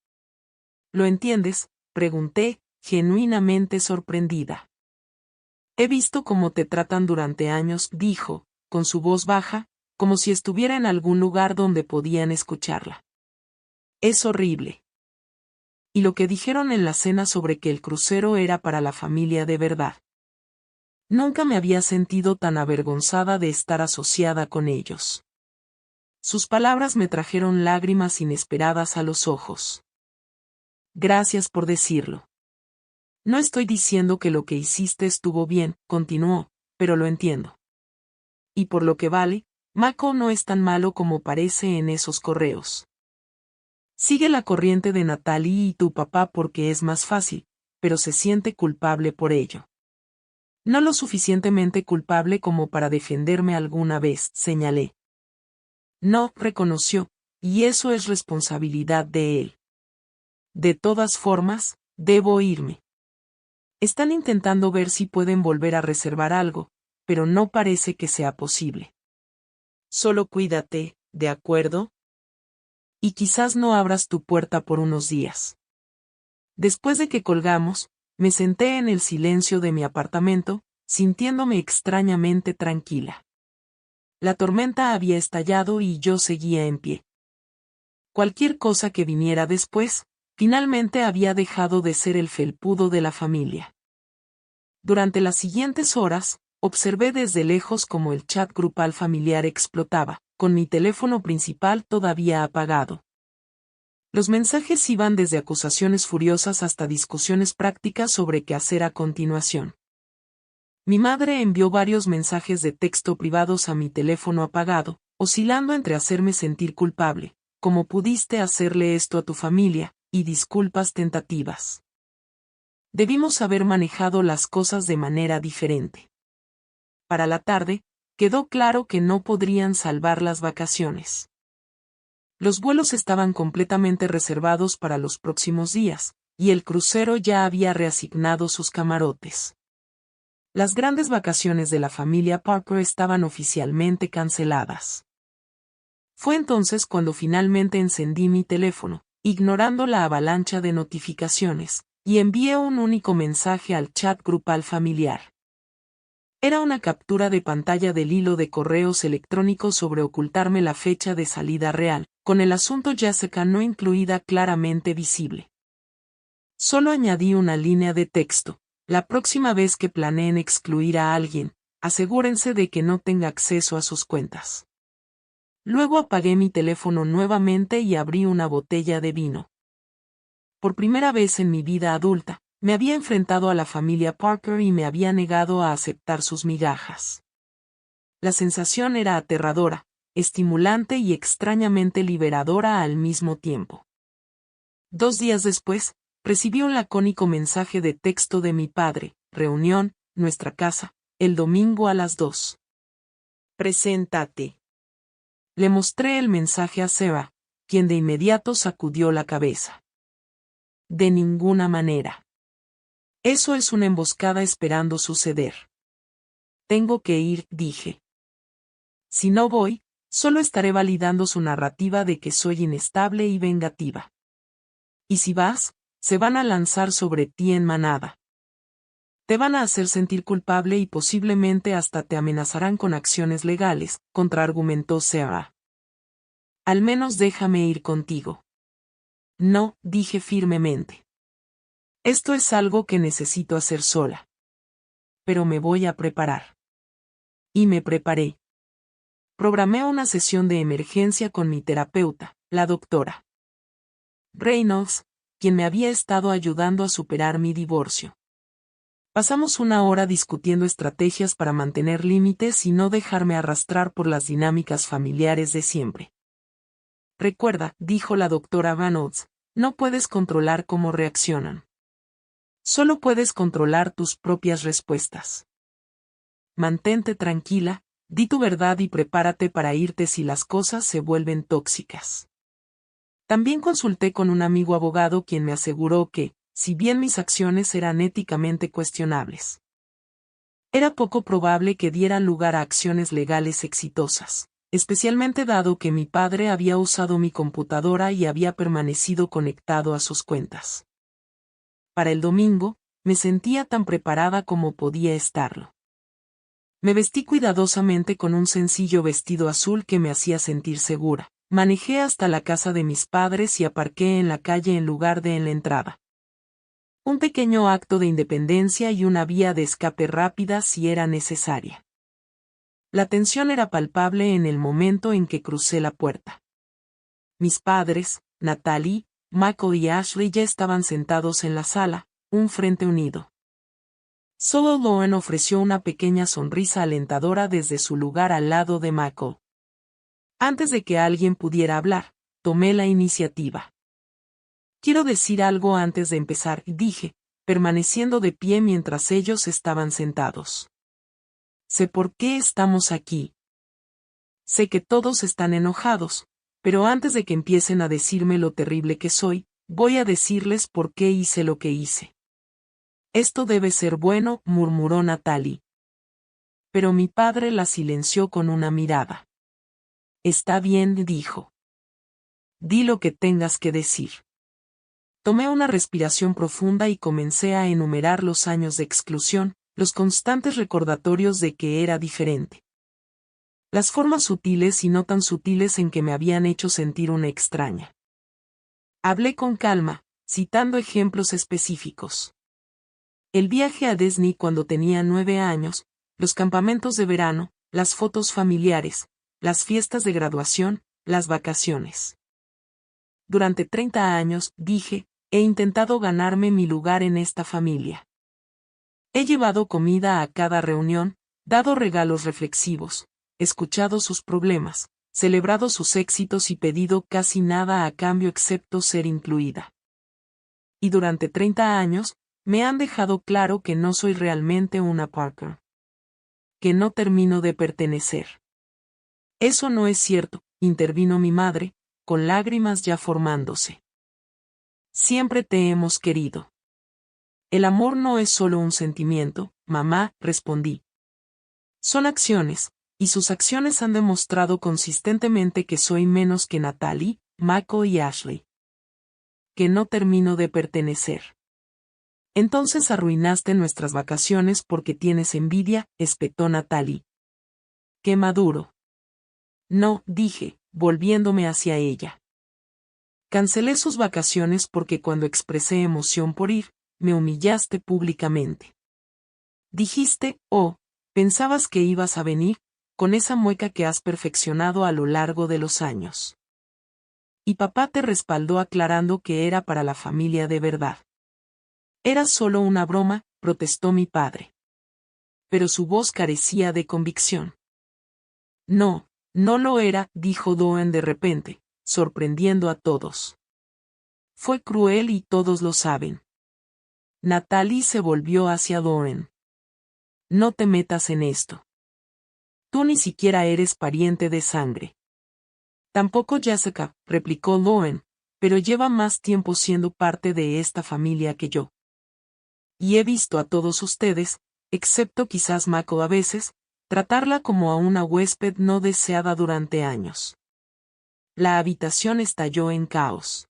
¿Lo entiendes?, pregunté, genuinamente sorprendida. He visto cómo te tratan durante años, dijo, con su voz baja, como si estuviera en algún lugar donde podían escucharla. Es horrible. Y lo que dijeron en la cena sobre que el crucero era para la familia de verdad. Nunca me había sentido tan avergonzada de estar asociada con ellos. Sus palabras me trajeron lágrimas inesperadas a los ojos. Gracias por decirlo. No estoy diciendo que lo que hiciste estuvo bien, continuó, pero lo entiendo. Y por lo que vale, Mako no es tan malo como parece en esos correos. Sigue la corriente de Natalie y tu papá porque es más fácil, pero se siente culpable por ello. No lo suficientemente culpable como para defenderme alguna vez, señalé. No, reconoció, y eso es responsabilidad de él. De todas formas, debo irme. Están intentando ver si pueden volver a reservar algo, pero no parece que sea posible. Solo cuídate, ¿de acuerdo? Y quizás no abras tu puerta por unos días. Después de que colgamos, me senté en el silencio de mi apartamento, sintiéndome extrañamente tranquila. La tormenta había estallado y yo seguía en pie. Cualquier cosa que viniera después, finalmente había dejado de ser el felpudo de la familia. Durante las siguientes horas, observé desde lejos cómo el chat grupal familiar explotaba, con mi teléfono principal todavía apagado. Los mensajes iban desde acusaciones furiosas hasta discusiones prácticas sobre qué hacer a continuación. Mi madre envió varios mensajes de texto privados a mi teléfono apagado, oscilando entre hacerme sentir culpable, como pudiste hacerle esto a tu familia, y disculpas tentativas. Debimos haber manejado las cosas de manera diferente. Para la tarde, quedó claro que no podrían salvar las vacaciones. Los vuelos estaban completamente reservados para los próximos días, y el crucero ya había reasignado sus camarotes. Las grandes vacaciones de la familia Parker estaban oficialmente canceladas. Fue entonces cuando finalmente encendí mi teléfono, ignorando la avalancha de notificaciones, y envié un único mensaje al chat grupal familiar. Era una captura de pantalla del hilo de correos electrónicos sobre ocultarme la fecha de salida real, con el asunto Jessica no incluida claramente visible. Solo añadí una línea de texto. La próxima vez que planeen excluir a alguien, asegúrense de que no tenga acceso a sus cuentas. Luego apagué mi teléfono nuevamente y abrí una botella de vino. Por primera vez en mi vida adulta, me había enfrentado a la familia Parker y me había negado a aceptar sus migajas. La sensación era aterradora, estimulante y extrañamente liberadora al mismo tiempo. 2 días después, recibí un lacónico mensaje de texto de mi padre: reunión, nuestra casa, el domingo a las 2. Preséntate. Le mostré el mensaje a Sarah, quien de inmediato sacudió la cabeza. De ninguna manera. Eso es una emboscada esperando suceder. Tengo que ir, dije. Si no voy, solo estaré validando su narrativa de que soy inestable y vengativa. Y si vas, se van a lanzar sobre ti en manada. Te van a hacer sentir culpable y posiblemente hasta te amenazarán con acciones legales, contraargumentó Sarah. Al menos déjame ir contigo. No, dije firmemente. Esto es algo que necesito hacer sola. Pero me voy a preparar. Y me preparé. Programé una sesión de emergencia con mi terapeuta, la doctora Reynolds, quien me había estado ayudando a superar mi divorcio. Pasamos 1 hora discutiendo estrategias para mantener límites y no dejarme arrastrar por las dinámicas familiares de siempre. Recuerda, dijo la doctora Reynolds, no puedes controlar cómo reaccionan. Solo puedes controlar tus propias respuestas. Mantente tranquila, di tu verdad y prepárate para irte si las cosas se vuelven tóxicas. También consulté con un amigo abogado quien me aseguró que, si bien mis acciones eran éticamente cuestionables, era poco probable que dieran lugar a acciones legales exitosas, especialmente dado que mi padre había usado mi computadora y había permanecido conectado a sus cuentas. Para el domingo, me sentía tan preparada como podía estarlo. Me vestí cuidadosamente con un sencillo vestido azul que me hacía sentir segura. Manejé hasta la casa de mis padres y aparqué en la calle en lugar de en la entrada. Un pequeño acto de independencia y una vía de escape rápida si era necesaria. La tensión era palpable en el momento en que crucé la puerta. Mis padres, Natalie, Michael y Ashley ya estaban sentados en la sala, un frente unido. Solo Lauren ofreció una pequeña sonrisa alentadora desde su lugar al lado de Michael. Antes de que alguien pudiera hablar, tomé la iniciativa. Quiero decir algo antes de empezar, dije, permaneciendo de pie mientras ellos estaban sentados. Sé por qué estamos aquí. Sé que todos están enojados, pero antes de que empiecen a decirme lo terrible que soy, voy a decirles por qué hice lo que hice. Esto debe ser bueno, murmuró Natalie. Pero mi padre la silenció con una mirada. Está bien, dijo. Di lo que tengas que decir. Tomé una respiración profunda y comencé a enumerar los años de exclusión, los constantes recordatorios de que era diferente. Las formas sutiles y no tan sutiles en que me habían hecho sentir una extraña. Hablé con calma, citando ejemplos específicos. El viaje a Disney cuando tenía 9 años, los campamentos de verano, las fotos familiares, las fiestas de graduación, las vacaciones. Durante 30 años, dije, he intentado ganarme mi lugar en esta familia. He llevado comida a cada reunión, dado regalos reflexivos, escuchado sus problemas, celebrado sus éxitos y pedido casi nada a cambio excepto ser incluida. Y durante 30 años, me han dejado claro que no soy realmente una Parker. Que no termino de pertenecer. Eso no es cierto, intervino mi madre, con lágrimas ya formándose. Siempre te hemos querido. El amor no es solo un sentimiento, mamá, respondí. Son acciones, y sus acciones han demostrado consistentemente que soy menos que Natalie, Michael y Ashley. Que no termino de pertenecer. Entonces arruinaste nuestras vacaciones porque tienes envidia, espetó Natalie. Qué maduro. No, dije, volviéndome hacia ella. Cancelé sus vacaciones porque cuando expresé emoción por ir, me humillaste públicamente. Dijiste, oh, pensabas que ibas a venir, con esa mueca que has perfeccionado a lo largo de los años. Y papá te respaldó aclarando que era para la familia de verdad. Era solo una broma, protestó mi padre. Pero su voz carecía de convicción. No, no lo era, dijo Dawn de repente, sorprendiendo a todos. Fue cruel y todos lo saben. Natalie se volvió hacia Dawn. No te metas en esto. Tú ni siquiera eres pariente de sangre. Tampoco Jessica, replicó Dawn, pero lleva más tiempo siendo parte de esta familia que yo. Y he visto a todos ustedes, excepto quizás Mako a veces, tratarla como a una huésped no deseada durante años. La habitación estalló en caos.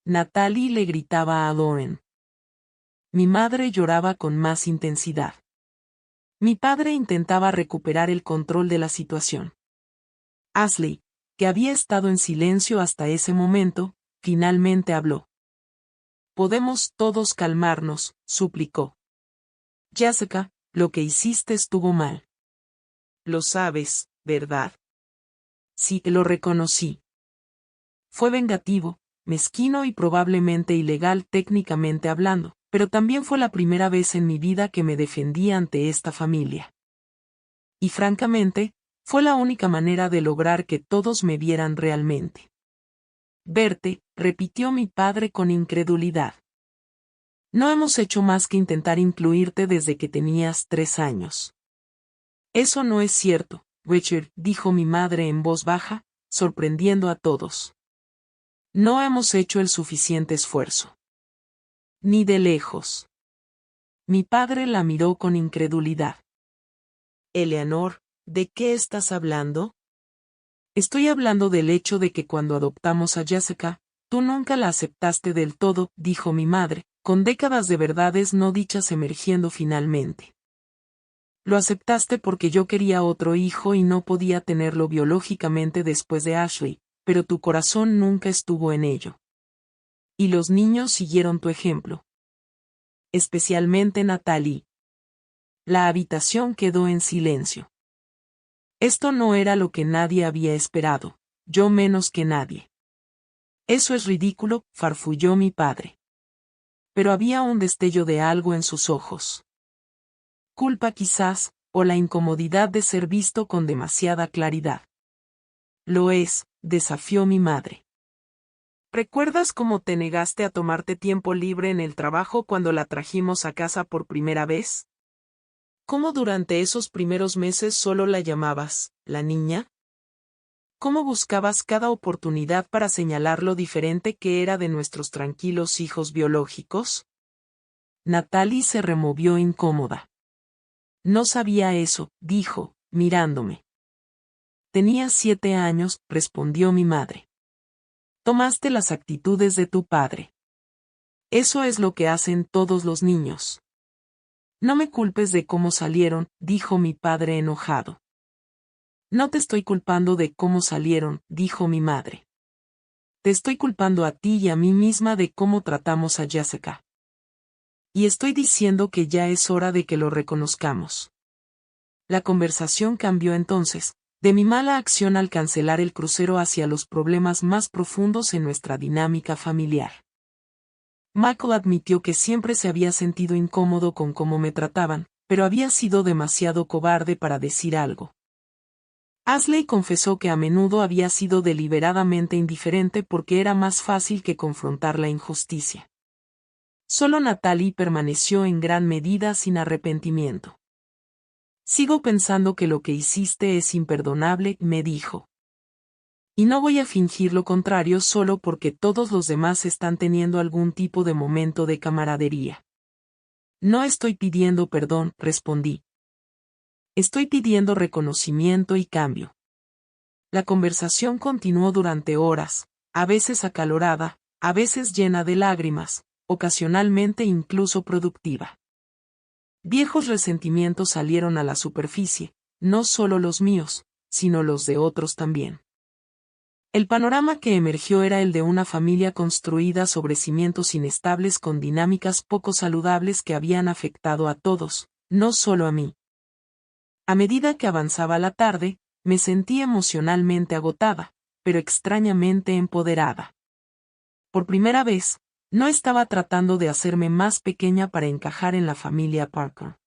Natalie le gritaba a Dawn. Mi madre lloraba con más intensidad. Mi padre intentaba recuperar el control de la situación. Ashley, que había estado en silencio hasta ese momento, finalmente habló. Podemos todos calmarnos, suplicó. Jessica, lo que hiciste estuvo mal. Lo sabes, ¿verdad? Sí, lo reconocí. Fue vengativo, mezquino y probablemente ilegal técnicamente hablando, pero también fue la primera vez en mi vida que me defendí ante esta familia. Y francamente, fue la única manera de lograr que todos me vieran realmente. Verte, repitió mi padre con incredulidad. No hemos hecho más que intentar incluirte desde que tenías 3 años. Eso no es cierto, Richard, dijo mi madre en voz baja, sorprendiendo a todos. No hemos hecho el suficiente esfuerzo. Ni de lejos. Mi padre la miró con incredulidad. Eleanor, ¿de qué estás hablando? Estoy hablando del hecho de que cuando adoptamos a Jessica, tú nunca la aceptaste del todo, dijo mi madre, con décadas de verdades no dichas emergiendo finalmente. Lo aceptaste porque yo quería otro hijo y no podía tenerlo biológicamente después de Ashley, pero tu corazón nunca estuvo en ello. Y los niños siguieron tu ejemplo. Especialmente Natalie. La habitación quedó en silencio. Esto no era lo que nadie había esperado, yo menos que nadie. Eso es ridículo, farfulló mi padre. Pero había un destello de algo en sus ojos. Culpa quizás, o la incomodidad de ser visto con demasiada claridad. Lo es, desafió mi madre. ¿Recuerdas cómo te negaste a tomarte tiempo libre en el trabajo cuando la trajimos a casa por primera vez? ¿Cómo durante esos primeros meses solo la llamabas, la niña? ¿Cómo buscabas cada oportunidad para señalar lo diferente que era de nuestros tranquilos hijos biológicos? Natalie se removió incómoda. No sabía eso, dijo, mirándome. Tenías 7 años, respondió mi madre. Tomaste las actitudes de tu padre. Eso es lo que hacen todos los niños. No me culpes de cómo salieron, dijo mi padre enojado. No te estoy culpando de cómo salieron, dijo mi madre. Te estoy culpando a ti y a mí misma de cómo tratamos a Jessica. Y estoy diciendo que ya es hora de que lo reconozcamos. La conversación cambió entonces, de mi mala acción al cancelar el crucero hacia los problemas más profundos en nuestra dinámica familiar. Michael admitió que siempre se había sentido incómodo con cómo me trataban, pero había sido demasiado cobarde para decir algo. Ashley confesó que a menudo había sido deliberadamente indiferente porque era más fácil que confrontar la injusticia. Solo Natalie permaneció en gran medida sin arrepentimiento. Sigo pensando que lo que hiciste es imperdonable, me dijo. Y no voy a fingir lo contrario solo porque todos los demás están teniendo algún tipo de momento de camaradería. No estoy pidiendo perdón, respondí. Estoy pidiendo reconocimiento y cambio. La conversación continuó durante horas, a veces acalorada, a veces llena de lágrimas, ocasionalmente incluso productiva. Viejos resentimientos salieron a la superficie, no solo los míos, sino los de otros también. El panorama que emergió era el de una familia construida sobre cimientos inestables con dinámicas poco saludables que habían afectado a todos, no solo a mí. A medida que avanzaba la tarde, me sentí emocionalmente agotada, pero extrañamente empoderada. Por primera vez, no estaba tratando de hacerme más pequeña para encajar en la familia Parker.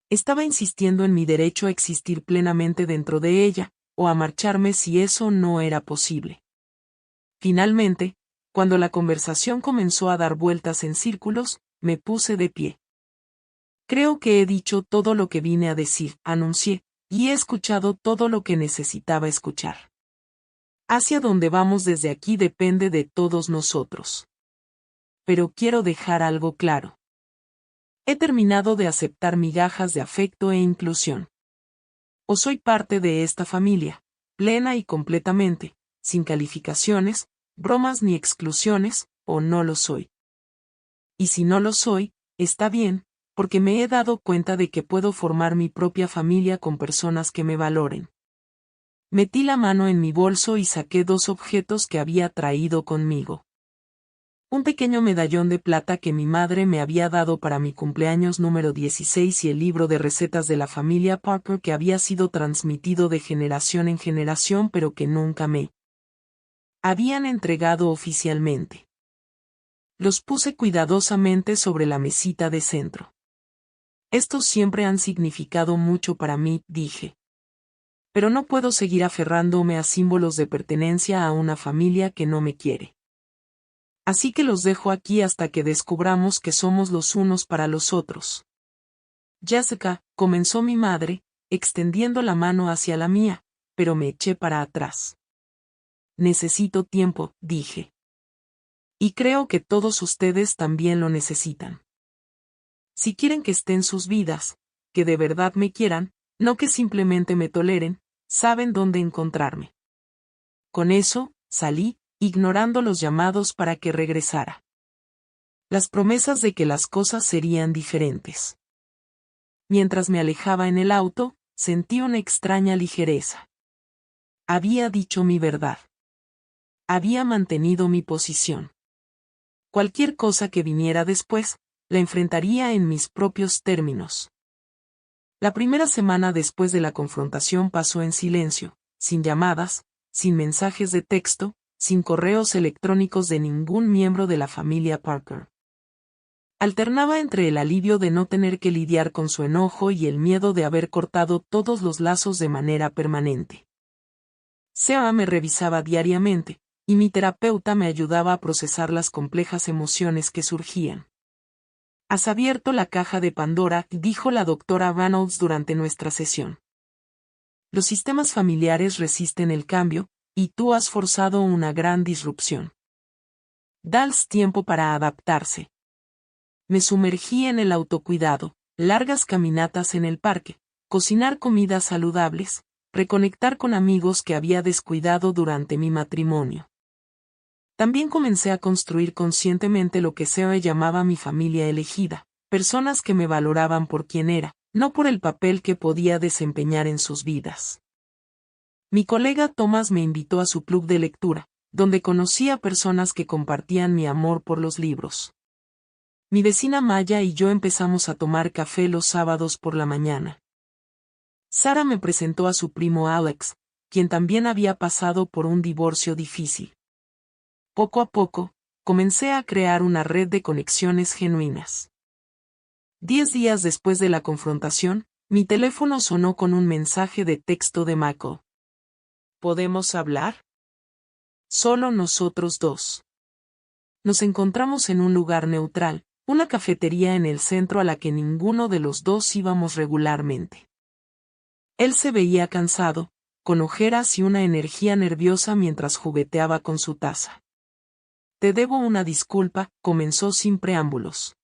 Estaba insistiendo en mi derecho a existir plenamente dentro de ella, o a marcharme si eso no era posible. Finalmente, cuando la conversación comenzó a dar vueltas en círculos, me puse de pie. Creo que he dicho todo lo que vine a decir, anuncié, y he escuchado todo lo que necesitaba escuchar. Hacia donde vamos desde aquí depende de todos nosotros. Pero quiero dejar algo claro. He terminado de aceptar migajas de afecto e inclusión. O soy parte de esta familia, plena y completamente, sin calificaciones, bromas ni exclusiones, o no lo soy. Y si no lo soy, está bien, porque me he dado cuenta de que puedo formar mi propia familia con personas que me valoren. Metí la mano en mi bolso y saqué 2 objetos que había traído conmigo. Un pequeño medallón de plata que mi madre me había dado para mi cumpleaños número 16 y el libro de recetas de la familia Parker que había sido transmitido de generación en generación pero que nunca me habían entregado oficialmente. Los puse cuidadosamente sobre la mesita de centro. Estos siempre han significado mucho para mí, dije. Pero no puedo seguir aferrándome a símbolos de pertenencia a una familia que no me quiere. Así que los dejo aquí hasta que descubramos que somos los unos para los otros. Jessica, comenzó mi madre, extendiendo la mano hacia la mía, pero me eché para atrás. Necesito tiempo, dije. Y creo que todos ustedes también lo necesitan. Si quieren que esté en sus vidas, que de verdad me quieran, no que simplemente me toleren, saben dónde encontrarme. Con eso, salí, ignorando los llamados para que regresara. Las promesas de que las cosas serían diferentes. Mientras me alejaba en el auto, sentí una extraña ligereza. Había dicho mi verdad. Había mantenido mi posición. Cualquier cosa que viniera después, la enfrentaría en mis propios términos. La primera semana después de la confrontación pasó en silencio, sin llamadas, sin mensajes de texto, sin correos electrónicos de ningún miembro de la familia Parker. Alternaba entre el alivio de no tener que lidiar con su enojo y el miedo de haber cortado todos los lazos de manera permanente. Sea me revisaba diariamente, y mi terapeuta me ayudaba a procesar las complejas emociones que surgían. Has abierto la caja de Pandora, dijo la doctora Reynolds durante nuestra sesión. Los sistemas familiares resisten el cambio, y tú has forzado una gran disrupción. Dales tiempo para adaptarse. Me sumergí en el autocuidado, largas caminatas en el parque, cocinar comidas saludables, reconectar con amigos que había descuidado durante mi matrimonio. También comencé a construir conscientemente lo que Zoe llamaba mi familia elegida, personas que me valoraban por quien era, no por el papel que podía desempeñar en sus vidas. Mi colega Thomas me invitó a su club de lectura, donde conocí a personas que compartían mi amor por los libros. Mi vecina Maya y yo empezamos a tomar café los sábados por la mañana. Sara me presentó a su primo Alex, quien también había pasado por un divorcio difícil. Poco a poco, comencé a crear una red de conexiones genuinas. 10 días después de la confrontación, mi teléfono sonó con un mensaje de texto de Michael. ¿Podemos hablar? Solo nosotros dos. Nos encontramos en un lugar neutral, una cafetería en el centro a la que ninguno de los dos íbamos regularmente. Él se veía cansado, con ojeras y una energía nerviosa mientras jugueteaba con su taza. Te debo una disculpa, comenzó sin preámbulos.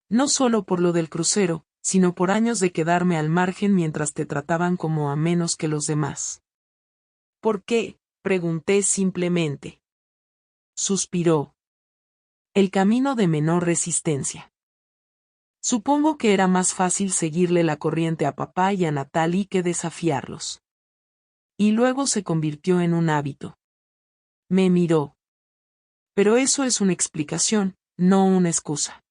No solo por lo del crucero, sino por años de quedarme al margen mientras te trataban como a menos que los demás. ¿Por qué?, pregunté simplemente. Suspiró. El camino de menor resistencia. Supongo que era más fácil seguirle la corriente a papá y a Natalie que desafiarlos. Y luego se convirtió en un hábito. Me miró. Pero eso es una explicación, no una excusa.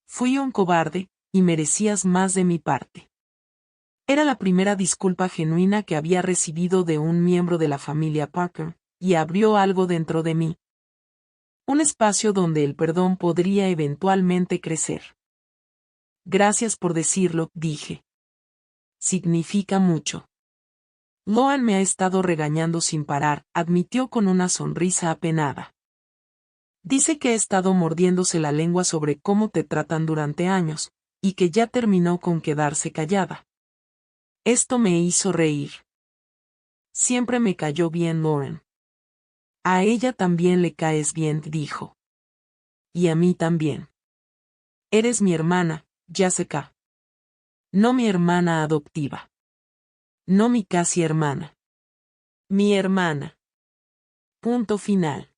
Fui un cobarde, y merecías más de mi parte. Era la primera disculpa genuina que había recibido de un miembro de la familia Parker, y abrió algo dentro de mí. Un espacio donde el perdón podría eventualmente crecer. Gracias por decirlo, dije. Significa mucho. Loan me ha estado regañando sin parar, admitió con una sonrisa apenada. Dice que ha estado mordiéndose la lengua sobre cómo te tratan durante años, y que ya terminó con quedarse callada. Esto me hizo reír. Siempre me cayó bien Lauren. A ella también le caes bien, dijo. Y a mí también. Eres mi hermana, Jessica. No mi hermana adoptiva. No mi casi hermana. Mi hermana. Punto final.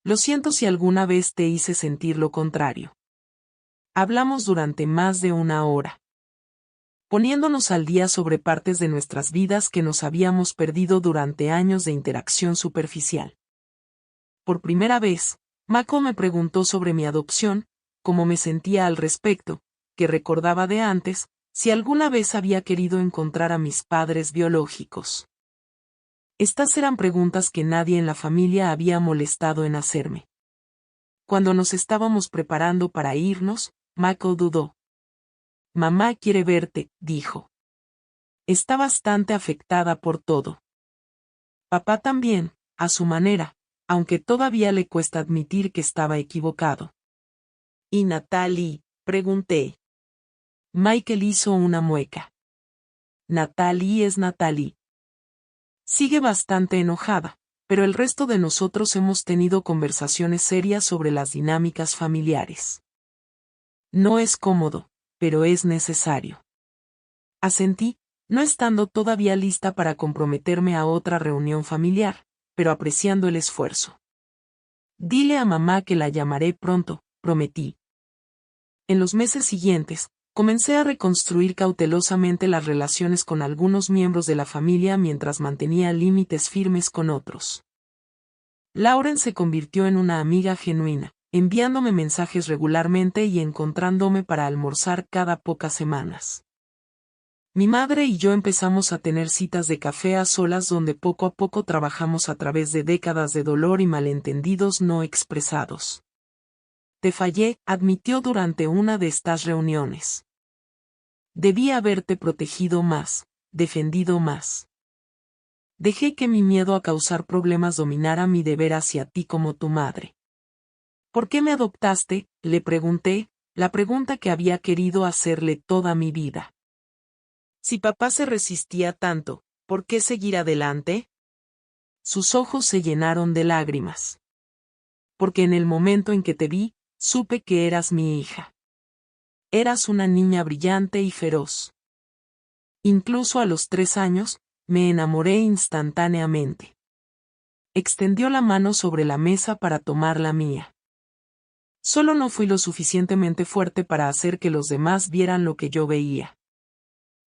Lo siento si alguna vez te hice sentir lo contrario. Hablamos durante más de una hora. Poniéndonos al día sobre partes de nuestras vidas que nos habíamos perdido durante años de interacción superficial. Por primera vez, Mako me preguntó sobre mi adopción, cómo me sentía al respecto, qué recordaba de antes, si alguna vez había querido encontrar a mis padres biológicos. Estas eran preguntas que nadie en la familia había molestado en hacerme. Cuando nos estábamos preparando para irnos, Mako dudó. Mamá quiere verte, dijo. Está bastante afectada por todo. Papá también, a su manera, aunque todavía le cuesta admitir que estaba equivocado. ¿Y Natalie?, pregunté. Michael hizo una mueca. Natalie es Natalie. Sigue bastante enojada, pero el resto de nosotros hemos tenido conversaciones serias sobre las dinámicas familiares. No es cómodo, pero es necesario. Asentí, no estando todavía lista para comprometerme a otra reunión familiar, pero apreciando el esfuerzo. Dile a mamá que la llamaré pronto, prometí. En los meses siguientes, Comencé a reconstruir cautelosamente las relaciones con algunos miembros de la familia mientras mantenía límites firmes con otros. Lauren se convirtió en una amiga genuina, enviándome mensajes regularmente y encontrándome para almorzar cada pocas semanas. Mi madre y yo empezamos a tener citas de café a solas donde poco a poco trabajamos a través de décadas de dolor y malentendidos no expresados. Te fallé, admitió durante una de estas reuniones. Debí haberte protegido más, defendido más. Dejé que mi miedo a causar problemas dominara mi deber hacia ti como tu madre. ¿Por qué me adoptaste?, le pregunté, la pregunta que había querido hacerle toda mi vida. Si papá se resistía tanto, ¿por qué seguir adelante? Sus ojos se llenaron de lágrimas. Porque en el momento en que te vi, supe que eras mi hija. Eras una niña brillante y feroz. Incluso a los 3 años, me enamoré instantáneamente. Extendió la mano sobre la mesa para tomar la mía. Solo no fui lo suficientemente fuerte para hacer que los demás vieran lo que yo veía.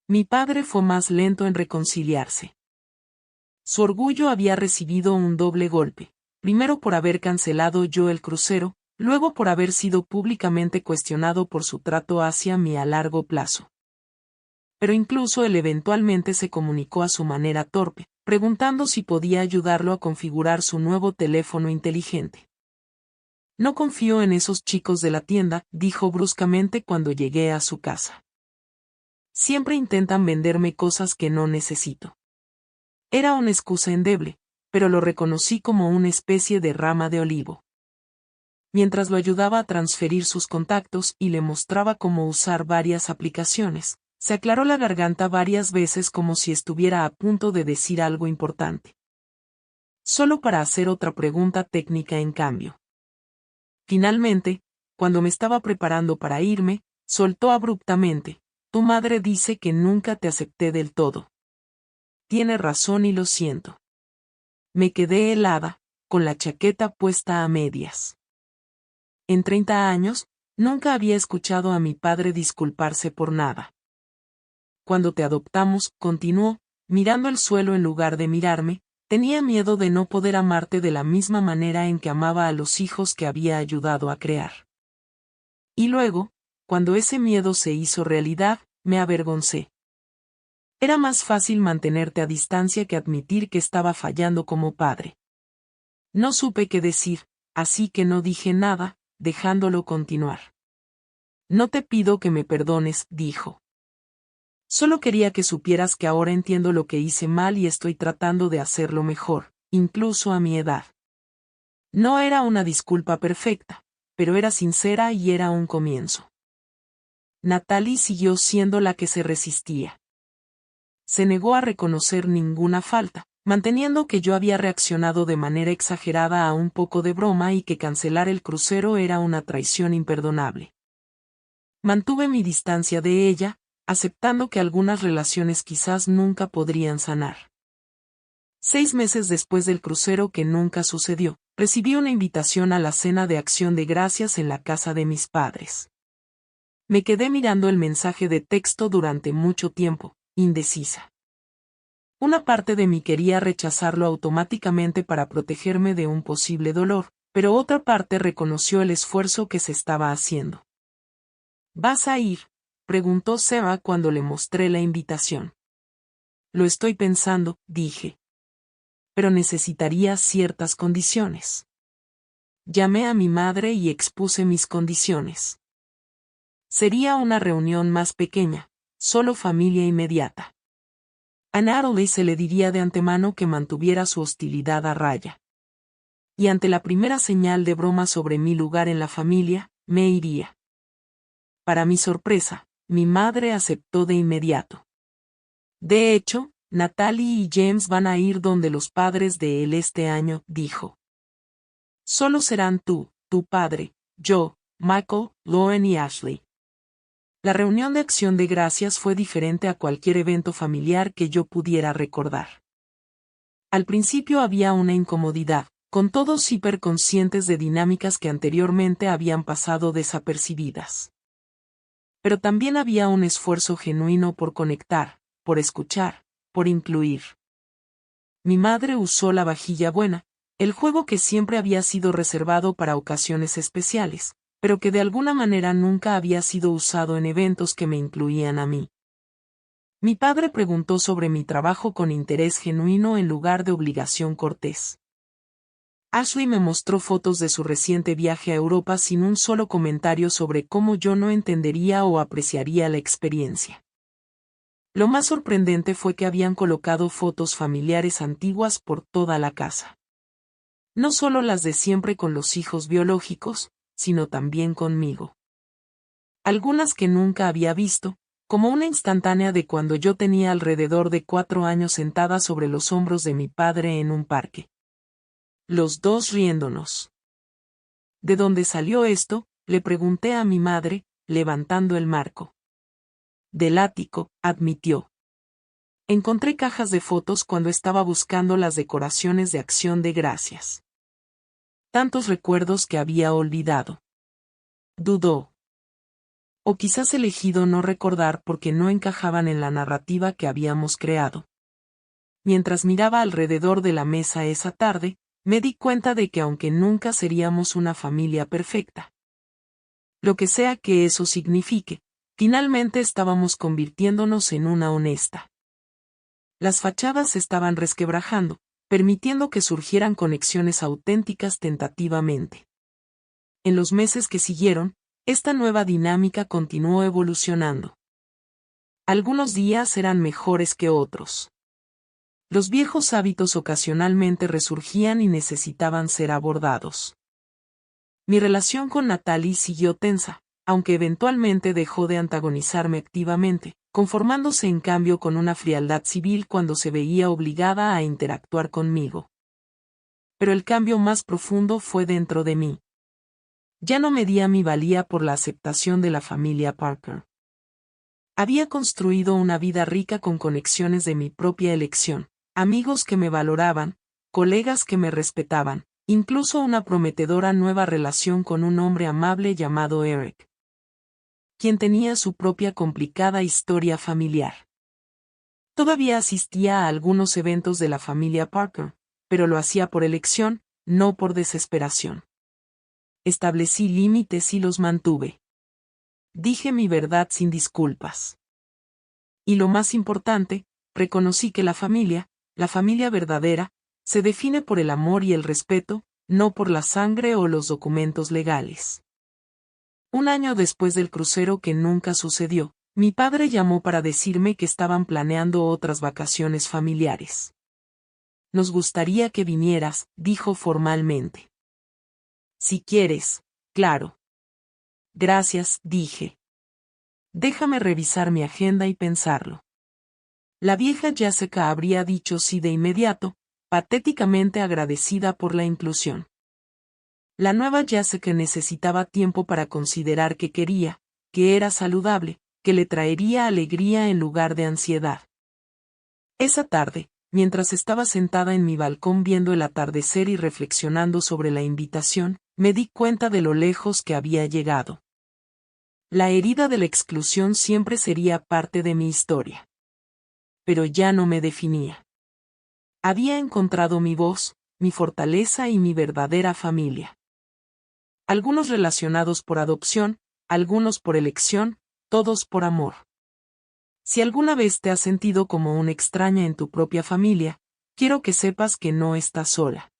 Mi padre fue más lento en reconciliarse. Su orgullo había recibido un doble golpe, primero por haber cancelado yo el crucero, luego por haber sido públicamente cuestionado por su trato hacia mí a largo plazo. Pero incluso él eventualmente se comunicó a su manera torpe, preguntando si podía ayudarlo a configurar su nuevo teléfono inteligente. No confío en esos chicos de la tienda, dijo bruscamente cuando llegué a su casa. Siempre intentan venderme cosas que no necesito. Era una excusa endeble, pero lo reconocí como una especie de rama de olivo. Mientras lo ayudaba a transferir sus contactos y le mostraba cómo usar varias aplicaciones, se aclaró la garganta varias veces como si estuviera a punto de decir algo importante. Solo para hacer otra pregunta técnica en cambio. Finalmente, cuando me estaba preparando para irme, soltó abruptamente: tu madre dice que nunca te acepté del todo. Tiene razón y lo siento. Me quedé helada, con la chaqueta puesta a medias. En 30 años, nunca había escuchado a mi padre disculparse por nada. Cuando te adoptamos, continuó, mirando el suelo en lugar de mirarme, tenía miedo de no poder amarte de la misma manera en que amaba a los hijos que había ayudado a crear. Y luego, cuando ese miedo se hizo realidad, me avergoncé. Era más fácil mantenerte a distancia que admitir que estaba fallando como padre. No supe qué decir, así que no dije nada, dejándolo continuar. No te pido que me perdones, dijo. Solo quería que supieras que ahora entiendo lo que hice mal y estoy tratando de hacerlo mejor, incluso a mi edad. No era una disculpa perfecta, pero era sincera y era un comienzo. Natalie siguió siendo la que se resistía. Se negó a reconocer ninguna falta, manteniendo que yo había reaccionado de manera exagerada a un poco de broma y que cancelar el crucero era una traición imperdonable. Mantuve mi distancia de ella, aceptando que algunas relaciones quizás nunca podrían sanar. 6 meses después del crucero, que nunca sucedió, recibí una invitación a la cena de Acción de Gracias en la casa de mis padres. Me quedé mirando el mensaje de texto durante mucho tiempo, indecisa. Una parte de mí quería rechazarlo automáticamente para protegerme de un posible dolor, pero otra parte reconoció el esfuerzo que se estaba haciendo. ¿Vas a ir?, preguntó Seba cuando le mostré la invitación. Lo estoy pensando, dije. Pero necesitaría ciertas condiciones. Llamé a mi madre y expuse mis condiciones. Sería una reunión más pequeña, solo familia inmediata. A Natalie se le diría de antemano que mantuviera su hostilidad a raya. Y ante la primera señal de broma sobre mi lugar en la familia, me iría. Para mi sorpresa, mi madre aceptó de inmediato. De hecho, Natalie y James van a ir donde los padres de él este año, dijo. Solo serán tú, tu padre, yo, Michael, Lauren y Ashley. La reunión de Acción de Gracias fue diferente a cualquier evento familiar que yo pudiera recordar. Al principio había una incomodidad, con todos hiperconscientes de dinámicas que anteriormente habían pasado desapercibidas. pero también había un esfuerzo genuino por conectar, por escuchar, por incluir. Mi madre usó la vajilla buena, el juego que siempre había sido reservado para ocasiones especiales, pero que de alguna manera nunca había sido usado en eventos que me incluían a mí. Mi padre preguntó sobre mi trabajo con interés genuino en lugar de obligación cortés. Ashley me mostró fotos de su reciente viaje a Europa sin un solo comentario sobre cómo yo no entendería o apreciaría la experiencia. Lo más sorprendente fue que habían colocado fotos familiares antiguas por toda la casa. No solo las de siempre con los hijos biológicos, sino también conmigo. Algunas que nunca había visto, como una instantánea de cuando yo tenía alrededor de 4 años sentada sobre los hombros de mi padre en un parque. Los dos riéndonos. ¿De dónde salió esto?, le pregunté a mi madre, levantando el marco. Del ático, admitió. Encontré cajas de fotos cuando estaba buscando las decoraciones de Acción de Gracias. Tantos recuerdos que había olvidado. Dudó. O quizás elegido no recordar porque no encajaban en la narrativa que habíamos creado. Mientras miraba alrededor de la mesa esa tarde, me di cuenta de que aunque nunca seríamos una familia perfecta, lo que sea que eso signifique, finalmente estábamos convirtiéndonos en una honesta. Las fachadas estaban resquebrajando, permitiendo que surgieran conexiones auténticas tentativamente. En los meses que siguieron, esta nueva dinámica continuó evolucionando. Algunos días eran mejores que otros. Los viejos hábitos ocasionalmente resurgían y necesitaban ser abordados. Mi relación con Natalie siguió tensa, aunque eventualmente dejó de antagonizarme activamente, conformándose en cambio con una frialdad civil cuando se veía obligada a interactuar conmigo. Pero el cambio más profundo fue dentro de mí. Ya no medía mi valía por la aceptación de la familia Parker. Había construido una vida rica con conexiones de mi propia elección, amigos que me valoraban, colegas que me respetaban, incluso una prometedora nueva relación con un hombre amable llamado Eric, quien tenía su propia complicada historia familiar. Todavía asistía a algunos eventos de la familia Parker, pero lo hacía por elección, no por desesperación. Establecí límites y los mantuve. Dije mi verdad sin disculpas. Y lo más importante, reconocí que la familia verdadera, se define por el amor y el respeto, no por la sangre o los documentos legales. Un año después del crucero que nunca sucedió, mi padre llamó para decirme que estaban planeando otras vacaciones familiares. Nos gustaría que vinieras, dijo formalmente. Si quieres, claro. Gracias, dije. Déjame revisar mi agenda y pensarlo. La vieja Jessica habría dicho sí de inmediato, patéticamente agradecida por la inclusión. La nueva Jessica necesitaba tiempo para considerar que quería, que era saludable, que le traería alegría en lugar de ansiedad. Esa tarde, mientras estaba sentada en mi balcón viendo el atardecer y reflexionando sobre la invitación, me di cuenta de lo lejos que había llegado. La herida de la exclusión siempre sería parte de mi historia. Pero ya no me definía. Había encontrado mi voz, mi fortaleza y mi verdadera familia. Algunos relacionados por adopción, algunos por elección, todos por amor. Si alguna vez te has sentido como una extraña en tu propia familia, quiero que sepas que no estás sola.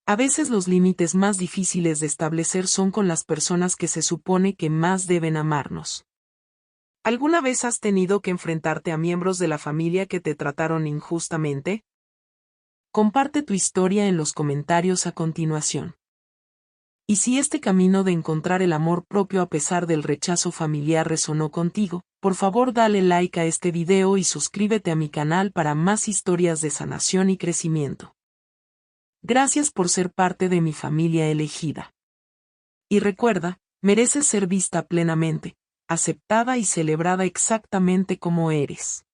A veces los límites más difíciles de establecer son con las personas que se supone que más deben amarnos. ¿Alguna vez has tenido que enfrentarte a miembros de la familia que te trataron injustamente? Comparte tu historia en los comentarios a continuación. Y si este camino de encontrar el amor propio a pesar del rechazo familiar resonó contigo, por favor dale like a este video y suscríbete a mi canal para más historias de sanación y crecimiento. Gracias por ser parte de mi familia elegida. Y recuerda, mereces ser vista plenamente, aceptada y celebrada exactamente como eres.